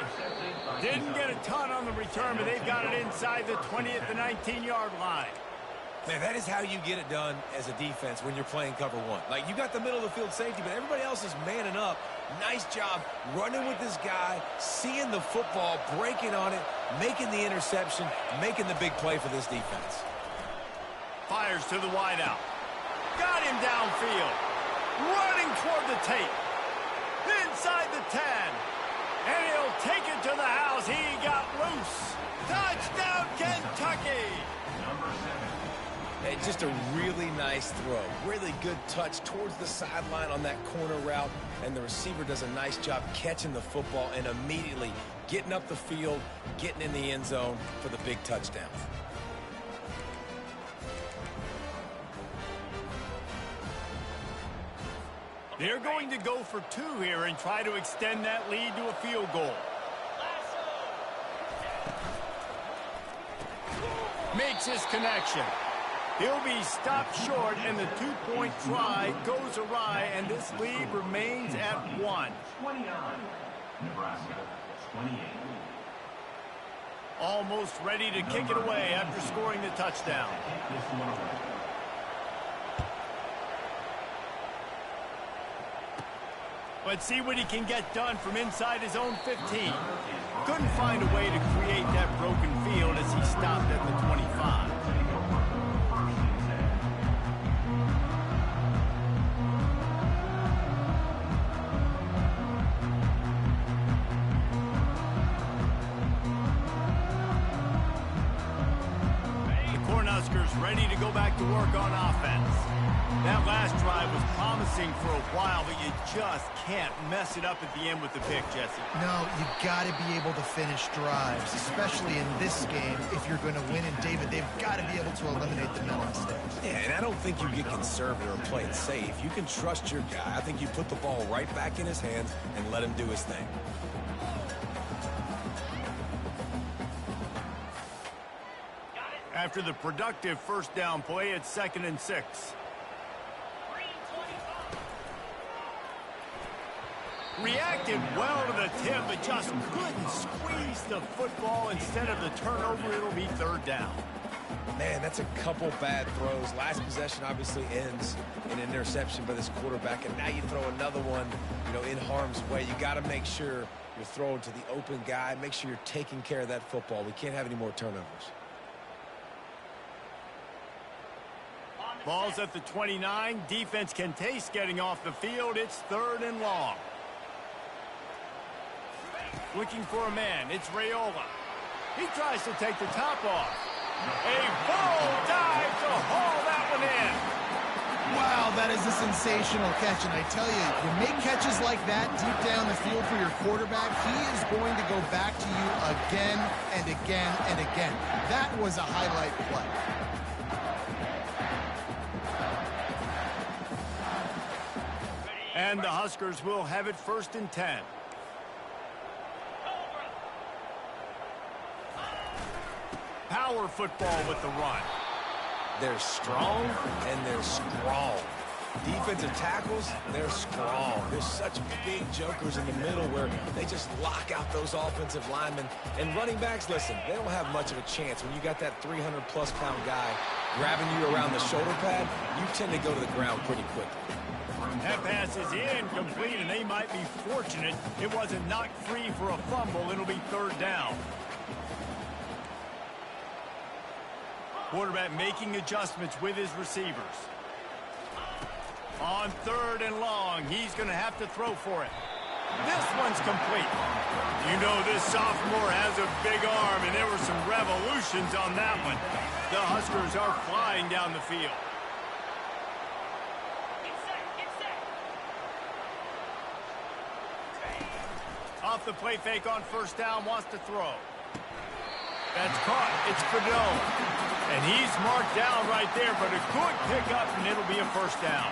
Didn't get a ton on the return, but they've got it inside the 20 at the 19-yard line. Man, that is how you get it done as a defense when you're playing cover 1. Like, you got the middle of the field safety, but everybody else is manning up. Nice job running with this guy, seeing the football, breaking on it, making the interception, making the big play for this defense. Fires to the wideout. Got him downfield. Running toward the tape. Inside the 10. And he'll take it to the house. He got loose. Touchdown, Kentucky. It's just a really nice throw. Really good touch towards the sideline on that corner route, and the receiver does a nice job catching the football and immediately getting up the field, getting in the end zone for the big touchdown. They're going to go for 2 here and try to extend that lead to a field goal. Makes his connection. He'll be stopped short, and the 2-point try goes awry, and this lead remains at 1. 29. Nebraska, 28. Almost ready to kick it away after scoring the touchdown. This one away. Let's see what he can get done from inside his own 15. Couldn't find a way to create that broken field as he stopped at the 25. The Cornhuskers ready to go back to work on offense. That last drive was promising for a while, but you just can't mess it up at the end with the pick, Jesse. No, you got to be able to finish drives, especially in this game. If you're going to win, and David, they've got to be able to eliminate the mental mistakes. Yeah, and I don't think you get conservative or play it safe. You can trust your guy. I think you put the ball right back in his hands and let him do his thing. After the productive first down play, it's 2nd and 6. Reacted well to the tip, but just couldn't squeeze the football. Instead of the turnover, it'll be 3rd down. Man, that's a couple bad throws. Last possession obviously ends in an interception by this quarterback, and now you throw another one, in harm's way. You got to make sure you're throwing to the open guy. Make sure you're taking care of that football. We can't have any more turnovers. Ball's at the 29. Defense can taste getting off the field. It's 3rd and long. Looking for a man. It's Raiola. He tries to take the top off. A full dive to haul that one in. Wow, that is a sensational catch, and I tell you, you make catches like that deep down the field for your quarterback, he is going to go back to you again and again and again. That was a highlight play. And the Huskers will have it 1st and 10. Power football with the run. They're strong and they're strong. Defensive tackles, they're strong. There's such big jokers in the middle where they just lock out those offensive linemen. And running backs, listen, they don't have much of a chance. When you got that 300-plus pound guy grabbing you around the shoulder pad, you tend to go to the ground pretty quickly. That pass is incomplete, and they might be fortunate it wasn't knocked free for a fumble. It'll be 3rd down. Quarterback making adjustments with his receivers. On 3rd and long, he's going to have to throw for it. This one's complete. This sophomore has a big arm, and there were some revolutions on that one. The Huskers are flying down the field. Off the play fake on 1st down, wants to throw. That's caught. It's Fadone. And he's marked down right there, but a good pickup, and it'll be a 1st down.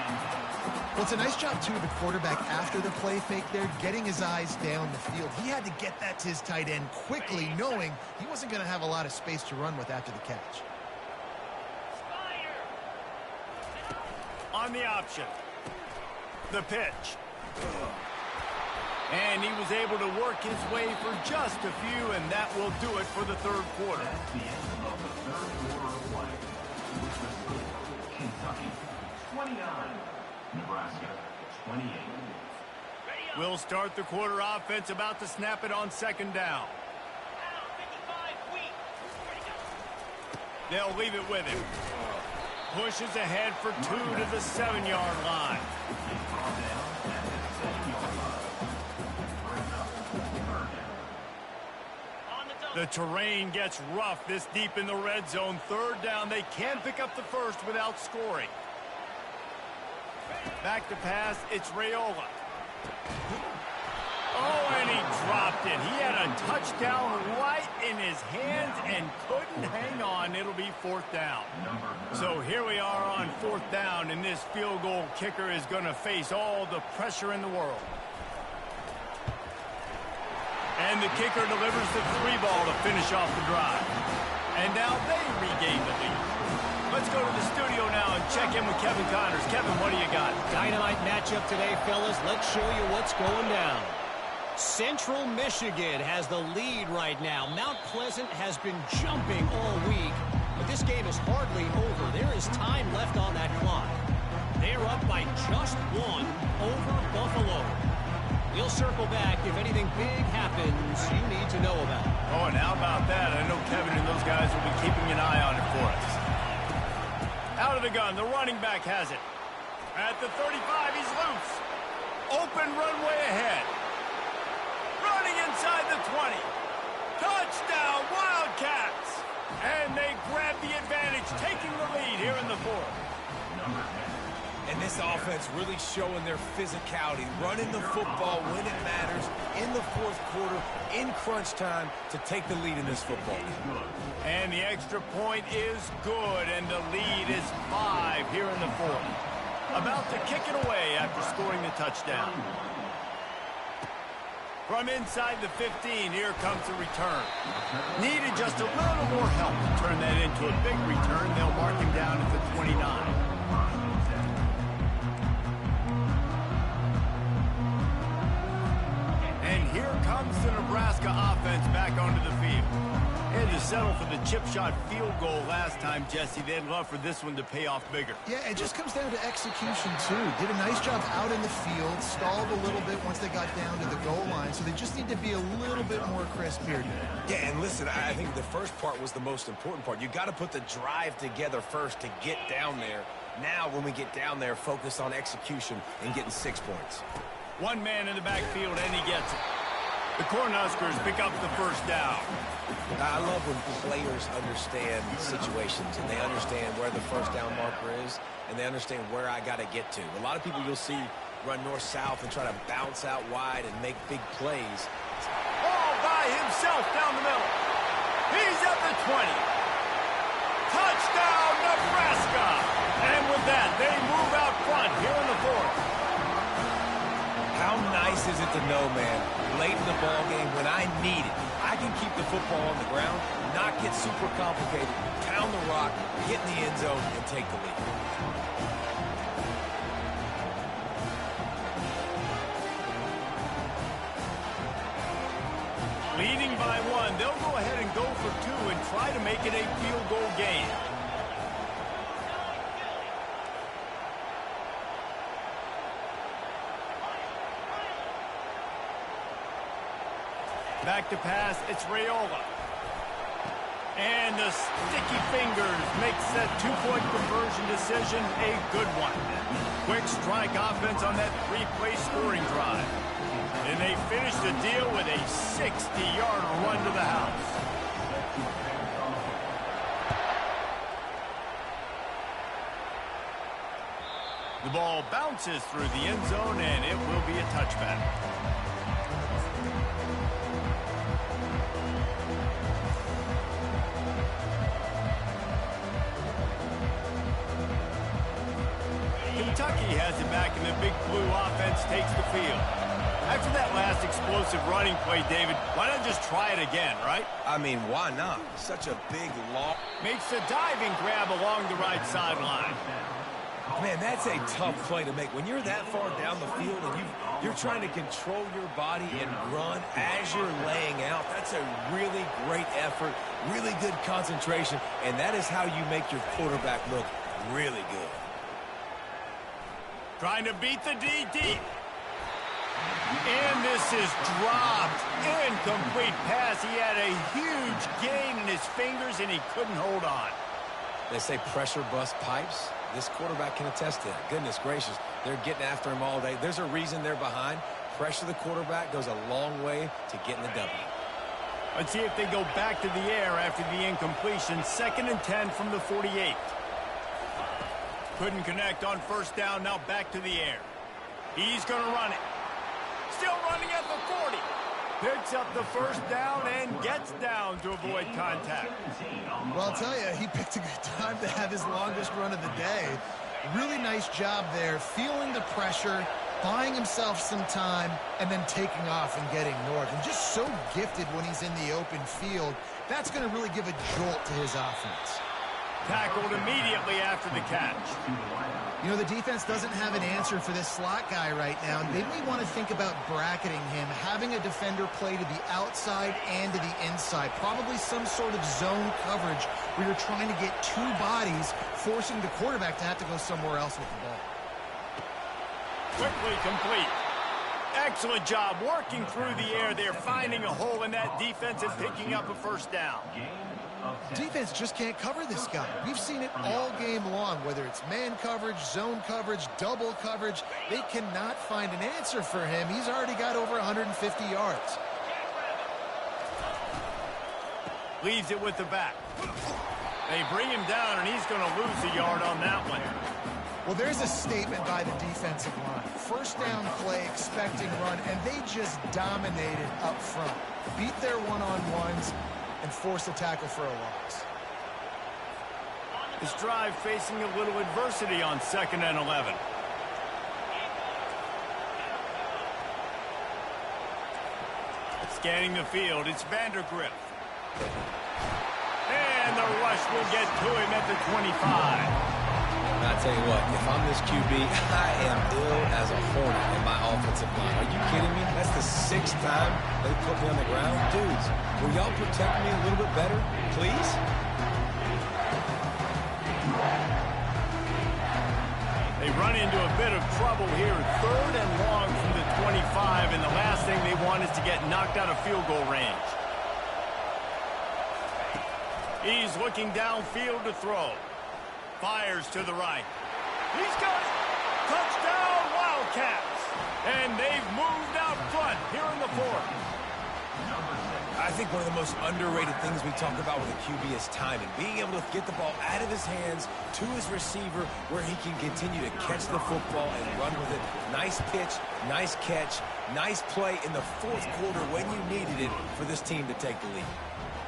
Well, it's a nice job, too, of the quarterback after the play fake there, getting his eyes down the field. He had to get that to his tight end quickly, knowing he wasn't going to have a lot of space to run with after the catch. On the option. The pitch. And he was able to work his way for just a few, and that will do it for the 3rd quarter. That's the end of the 3rd quarter of play. With the score, Kentucky 29, Nebraska 28. We'll start the quarter offense, about to snap it on 2nd down. They'll leave it with him. Pushes ahead for 2 to the 7-yard line. The terrain gets rough this deep in the red zone. Third down. They can pick up the first without scoring. Back to pass. It's Raiola. Oh, and he dropped it. He had a touchdown right in his hands and couldn't hang on. It'll be fourth down. So here we are on fourth down, and this field goal kicker is going to face all the pressure in the world. And the kicker delivers the 3-ball to finish off the drive. And now they regain the lead. Let's go to the studio now and check in with Kevin Connors. Kevin, what do you got? Dynamite matchup today, fellas. Let's show you what's going down. Central Michigan has the lead right now. Mount Pleasant has been jumping all week, but this game is hardly over. There is time left on that clock. They're up by just one over Buffalo. We'll circle back if anything big happens you need to know about. Oh, and how about that? I know Kevin and those guys will be keeping an eye on it for us. Out of the gun, the running back has it. At the 35, he's loose. Open runway ahead. Running inside the 20. Touchdown, Wildcats! And they grab the advantage, taking the lead here in the fourth. And this offense really showing their physicality, running the football when it matters, in the fourth quarter, in crunch time, to take the lead in this football game. And the extra point is good, and the lead is 5 here in the fourth. About to kick it away after scoring the touchdown. From inside the 15, here comes the return. Needed just a little more help to turn that into a big return. They'll mark him down at the 29. And here comes the Nebraska offense back onto the field. Had to settle for the chip shot field goal last time, Jesse. They'd love for this one to pay off bigger. Yeah, it just comes down to execution, too. Did a nice job out in the field, stalled a little bit once they got down to the goal line, so they just need to be a little bit more crisp here. Yeah, and listen, I think the first part was the most important part. You got to put the drive together first to get down there. Now, when we get down there, focus on execution and getting 6 points. One man in the backfield, and he gets it. The Cornhuskers pick up the first down. I love when players understand situations and they understand where the first down marker is and they understand where I got to get to. A lot of people you'll see run north-south and try to bounce out wide and make big plays. All by himself down the middle. He's at the 20. Touchdown, Nebraska! And with that, they move out front here in the fourth. How nice is it to know, man, late in the ball game when I need it, I can keep the football on the ground, not get super complicated, pound the rock, get in the end zone, and take the lead. Leading by 1, they'll go ahead and go for 2 and try to make it a field goal game. Back to pass, it's Raiola. And the sticky fingers makes that 2-point conversion decision a good one. Quick strike offense on that 3-play scoring drive. And they finish the deal with a 60-yard run to the house. The ball bounces through the end zone, and it will be a touchback. Kentucky has it back, and the Big Blue offense takes the field. After that last explosive running play, David, why not just try it again, right? I mean, why not? Such a big, long... Makes a diving grab along the right sideline. Man, that's a tough play to make. When you're that far down the field and you're trying to control your body and run as you're laying out, that's a really great effort, really good concentration, and that is how you make your quarterback look really good. Trying to beat the DD. And this is dropped. Incomplete pass. He had a huge gain in his fingers, and he couldn't hold on. They say pressure busts pipes. This quarterback can attest to that. Goodness gracious, they're getting after him all day. There's a reason they're behind. Pressure the quarterback goes a long way to getting the W. Let's see if they go back to the air after the incompletion. 2nd and 10 from the 48. Couldn't connect on first down. Now back to the air. He's going to run it. Still running at the 40. Picks up the first down and gets down to avoid contact. Well, I'll tell you, he picked a good time to have his longest run of the day. Really nice job there, feeling the pressure, buying himself some time, and then taking off and getting north. And just so gifted when he's in the open field. That's going to really give a jolt to his offense. Tackled immediately after the catch. You know, the defense doesn't have an answer for this slot guy right now. They may want to think about bracketing him, having a defender play to the outside and to the inside. Probably some sort of zone coverage where you're trying to get two bodies, forcing the quarterback to have to go somewhere else with the ball. Quickly complete. Excellent job working through the air there, finding a hole in that defense and picking up a first down. Defense just can't cover this guy. We've seen it all game long, whether it's man coverage, zone coverage, double coverage. They cannot find an answer for him. He's already got over 150 yards. Leaves it with the back. They bring him down, and he's going to lose a yard on that one. Well, there's a statement by the defensive line. First down play, expecting run, and they just dominated up front. Beat their one-on-ones and forced a tackle for a loss. This drive facing a little adversity on 2nd and 11. Scanning the field, it's Vandergriff. And the rush will get to him at the 25. I'll tell you what, if I'm this QB, I am ill as a hornet in my offensive line. Are you kidding me? That's the 6th time they put me on the ground. Dudes, will y'all protect me a little bit better, please? They run into a bit of trouble here. 3rd and long from the 25, and the last thing they want is to get knocked out of field goal range. He's looking downfield to throw. Fires to the right. He's got it. Touchdown, Wildcats. And they've moved out front here in the 4th. I think one of the most underrated things we talk about with a QB is timing. Being able to get the ball out of his hands to his receiver where he can continue to catch the football and run with it. Nice pitch, nice catch, nice play in the 4th quarter when you needed it for this team to take the lead.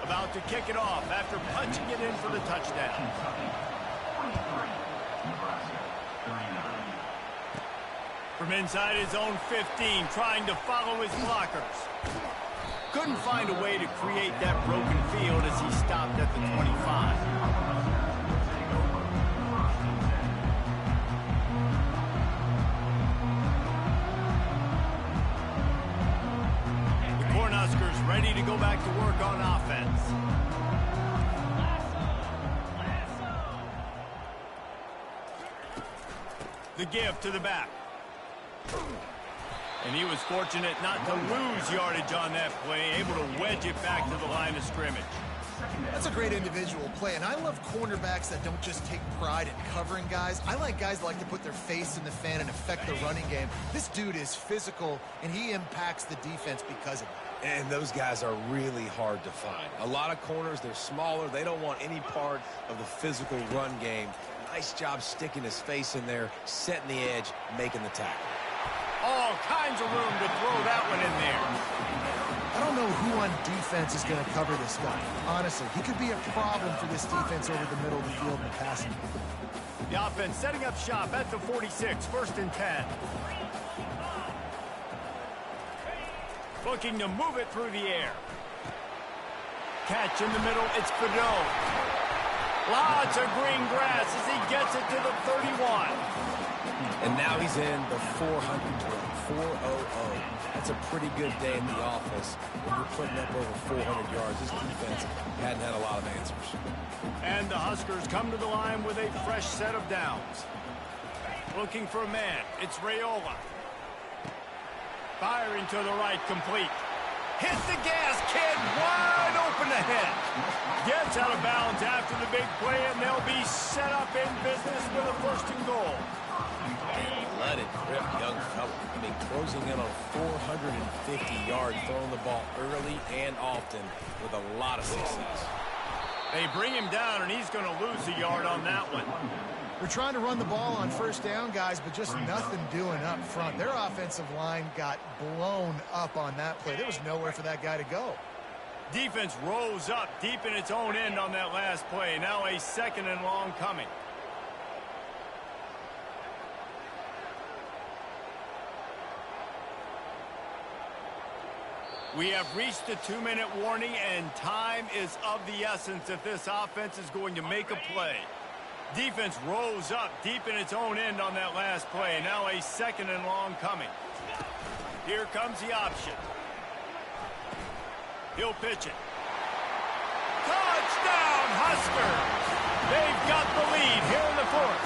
About to kick it off after punching it in for the touchdown. From inside his own 15, trying to follow his blockers. Couldn't find a way to create that broken field as he stopped at the 25. The Cornhuskers ready to go back to work on offense. The give to the back. And he was fortunate not to lose yardage on that play, able to wedge it back to the line of scrimmage. That's a great individual play, and I love cornerbacks that don't just take pride in covering guys. I like guys that like to put their face in the fan and affect the running game. This dude is physical, and he impacts the defense because of it. And those guys are really hard to find. A lot of corners, they're smaller. They don't want any part of the physical run game. Nice job sticking his face in there, setting the edge, making the tackle. All kinds of room to throw that one in there. I don't know who on defense is going to cover this guy. Honestly, he could be a problem for this defense over the middle of the field in the passing. The offense setting up shop at the 46, 1st and 10. Looking to move it through the air. Catch in the middle, it's Fedot. Lots of green grass as he gets it to the 31. And now he's in the 400 drill, 400. That's a pretty good day in the office when you're putting up over 400 yards. This defense hadn't had a lot of answers. And the Huskers come to the line with a fresh set of downs. Looking for a man, it's Raiola. Firing to the right, complete. Hit the gas, kid, wide open ahead. Gets out of bounds after the big play, and they'll be set up in business with a 1st and goal. And let it rip, young fella. I mean, closing in on 450 yards, throwing the ball early and often with a lot of success. They bring him down, and he's going to lose a yard on that one. They're trying to run the ball on first down, guys, but just nothing doing up front. Their offensive line got blown up on that play. There was nowhere for that guy to go. Defense rose up deep in its own end on that last play. Now a 2nd and long coming. We have reached the 2-minute warning, and time is of the essence if this offense is going to make a play. Defense rose up deep in its own end on that last play. Now a 2nd and long coming. Here comes the option. He'll pitch it. Touchdown, Huskers! They've got the lead here in the 4th.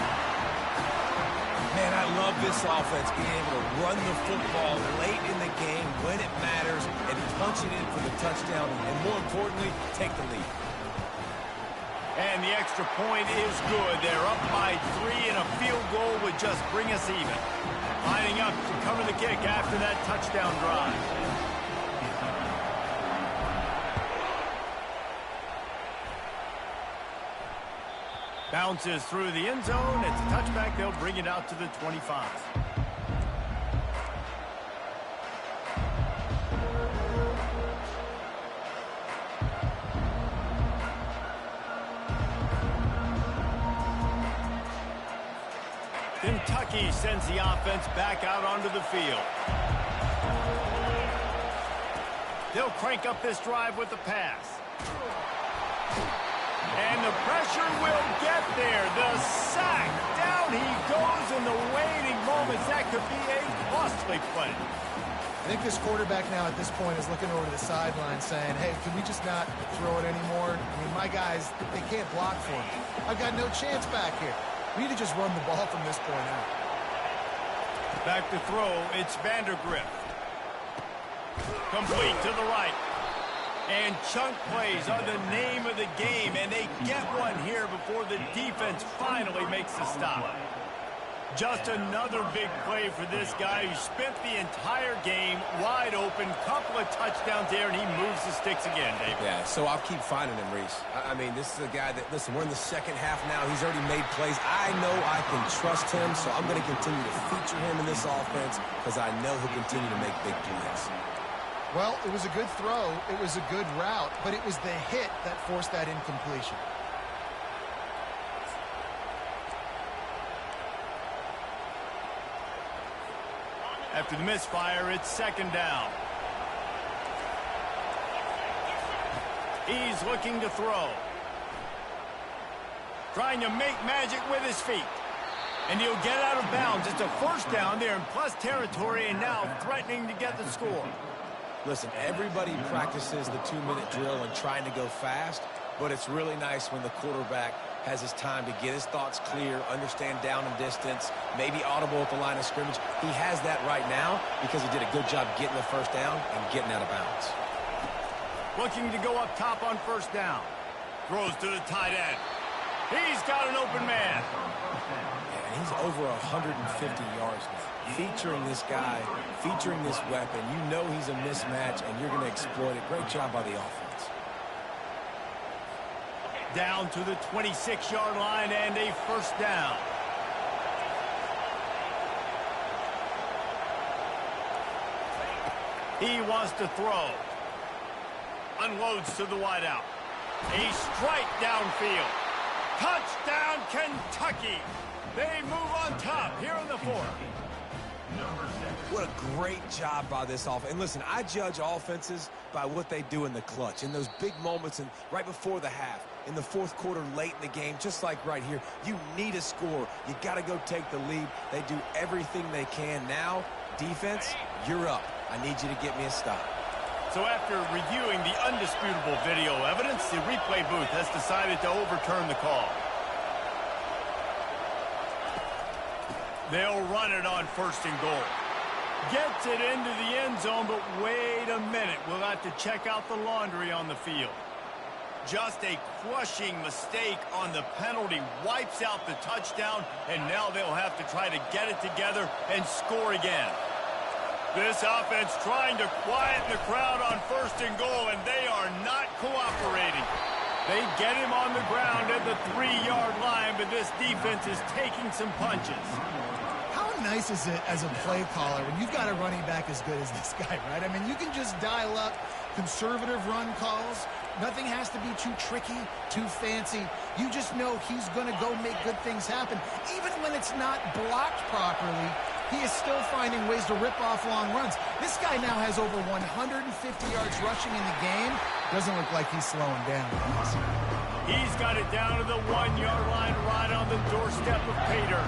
Man, I love this offense being able to run the football late in the game when it matters and punch it in for the touchdown and, more importantly, take the lead. And the extra point is good. They're up by 3, and a field goal would just bring us even. Lining up to cover the kick after that touchdown drive. Bounces through the end zone. It's a touchback. They'll bring it out to the 25. Kentucky sends the offense back out onto the field. They'll crank up this drive with the pass. And the pressure will get there. The sack. Down he goes in the waiting moments. That could be a costly play. I think this quarterback now at this point is looking over to the sideline saying, hey, can we just not throw it anymore? I mean, my guys, they can't block for me. I've got no chance back here. We need to just run the ball from this point out. Back to throw. It's Vandergrift. Complete to the right. And chunk plays are the name of the game, and they get one here before the defense finally makes a stop. Just another big play for this guy who spent the entire game wide open. Couple of touchdowns there, and he moves the sticks again, David. Yeah, so I'll keep finding him, Reese. I mean, this is a guy that, listen, we're in the second half now. He's already made plays. I know I can trust him, so I'm going to continue to feature him in this offense because I know he'll continue to make big plays. Well, it was a good throw. It was a good route, but it was the hit that forced that incompletion. After the misfire, it's 2nd down. He's looking to throw. Trying to make magic with his feet. And he'll get out of bounds. It's a 1st down there in plus territory, and now threatening to get the score. Listen, everybody practices the 2-minute drill and trying to go fast, but it's really nice when the quarterback has his time to get his thoughts clear, understand down and distance, maybe audible at the line of scrimmage. He has that right now because he did a good job getting the 1st down and getting out of bounds. Looking to go up top on 1st down. Throws to the tight end. He's got an open man. And he's over 150 yards now. Featuring this guy, featuring this weapon. You know he's a mismatch, and you're going to exploit it. Great job by the offense. Down to the 26-yard line and a 1st down. He wants to throw. Unloads to the wideout. A strike downfield. Touchdown, Kentucky. They move on top here in the 4th. What a great job by this offense. And listen, I judge offenses by what they do in the clutch, in those big moments and right before the half, in the 4th quarter, late in the game, just like right here. You need a score. You got to go take the lead. They do everything they can. Now, defense, you're up. I need you to get me a stop. So after reviewing the undisputable video evidence, the replay booth has decided to overturn the call. They'll run it on 1st and goal. Gets it into the end zone, but wait a minute. We'll have to check out the laundry on the field. Just a crushing mistake on the penalty wipes out the touchdown, and now they'll have to try to get it together and score again. This offense trying to quieten the crowd on 1st and goal, and they are not cooperating. They get him on the ground at the 3-yard line, but this defense is taking some punches. How nice is it as a play caller when you've got a running back as good as this guy, right? I mean, you can just dial up conservative run calls. Nothing has to be too tricky, too fancy. You just know he's going to go make good things happen. Even when it's not blocked properly, he is still finding ways to rip off long runs. This guy now has over 150 yards rushing in the game. Doesn't look like he's slowing down. He's got it down to the 1-yard line right on the doorstep of Pater.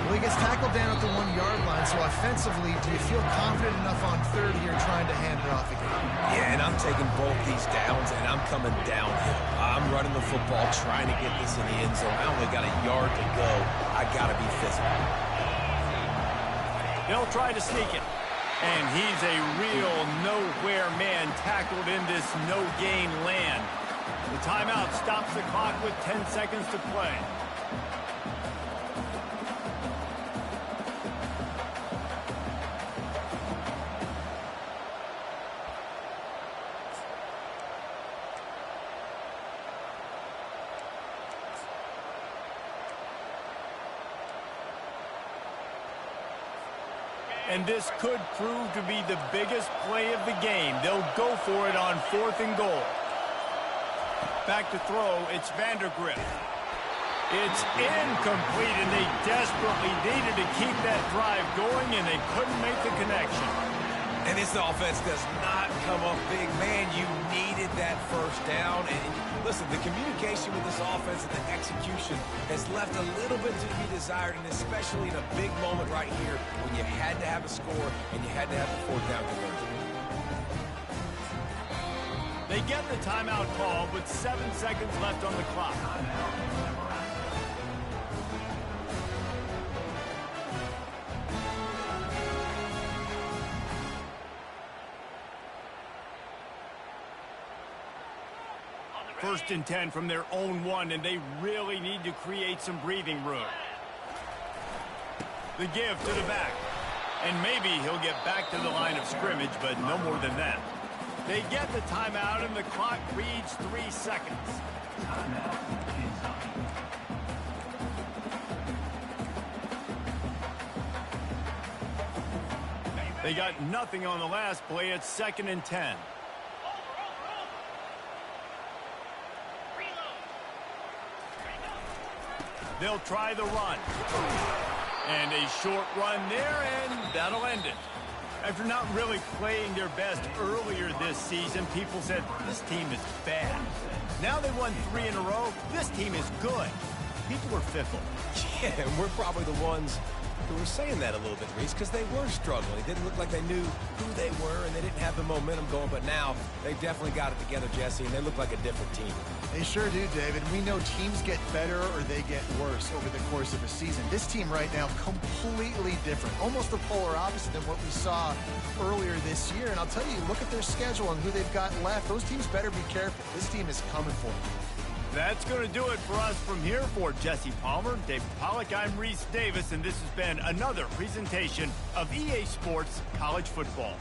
Well, he gets tackled down at the 1-yard line, so offensively, do you feel confident enough on 3rd here trying to hand it off again? Yeah, and I'm taking both these downs, and I'm coming downhill. I'm running the football, trying to get this in the end zone. I only got a yard to go. I got to be physical. They'll try to sneak it. And he's a real nowhere man tackled in this no-gain land. The timeout stops the clock with 10 seconds to play. And this could prove to be the biggest play of the game. They'll go for it on 4th and goal. Back to throw, it's Vandergrift. It's incomplete, and they desperately needed to keep that drive going, and they couldn't make the connection. And this offense does not come up big. Man, you needed that 1st down. And listen, the communication with this offense and the execution has left a little bit to be desired, and especially in a big moment right here when you had to have a score and you had to have the 4th down conversion. They get the timeout call with 7 seconds left on the clock. First and 10 from their own 1, and they really need to create some breathing room. The give to the back. And maybe he'll get back to the line of scrimmage, but no more than that. They get the timeout, and the clock reads 3 seconds. They got nothing on the last play. It's 2nd and 10. They'll try the run. And a short run there, and that'll end it. After not really playing their best earlier this season, people said, this team is bad. Now they won 3 in a row. This team is good. People were fickle. Yeah, and we're probably the ones who were saying that a little bit, Reese, because they were struggling. It didn't look like they knew who they were, and they didn't have the momentum going. But now they definitely got it together, Jesse, and they look like a different team. They sure do, David. We know teams get better or they get worse over the course of a season. This team right now, completely different. Almost the polar opposite than what we saw earlier this year. And I'll tell you, look at their schedule and who they've got left. Those teams better be careful. This team is coming for them. That's going to do it for us from here. For Jesse Palmer, David Pollack, I'm Reese Davis, and this has been another presentation of EA Sports College Football.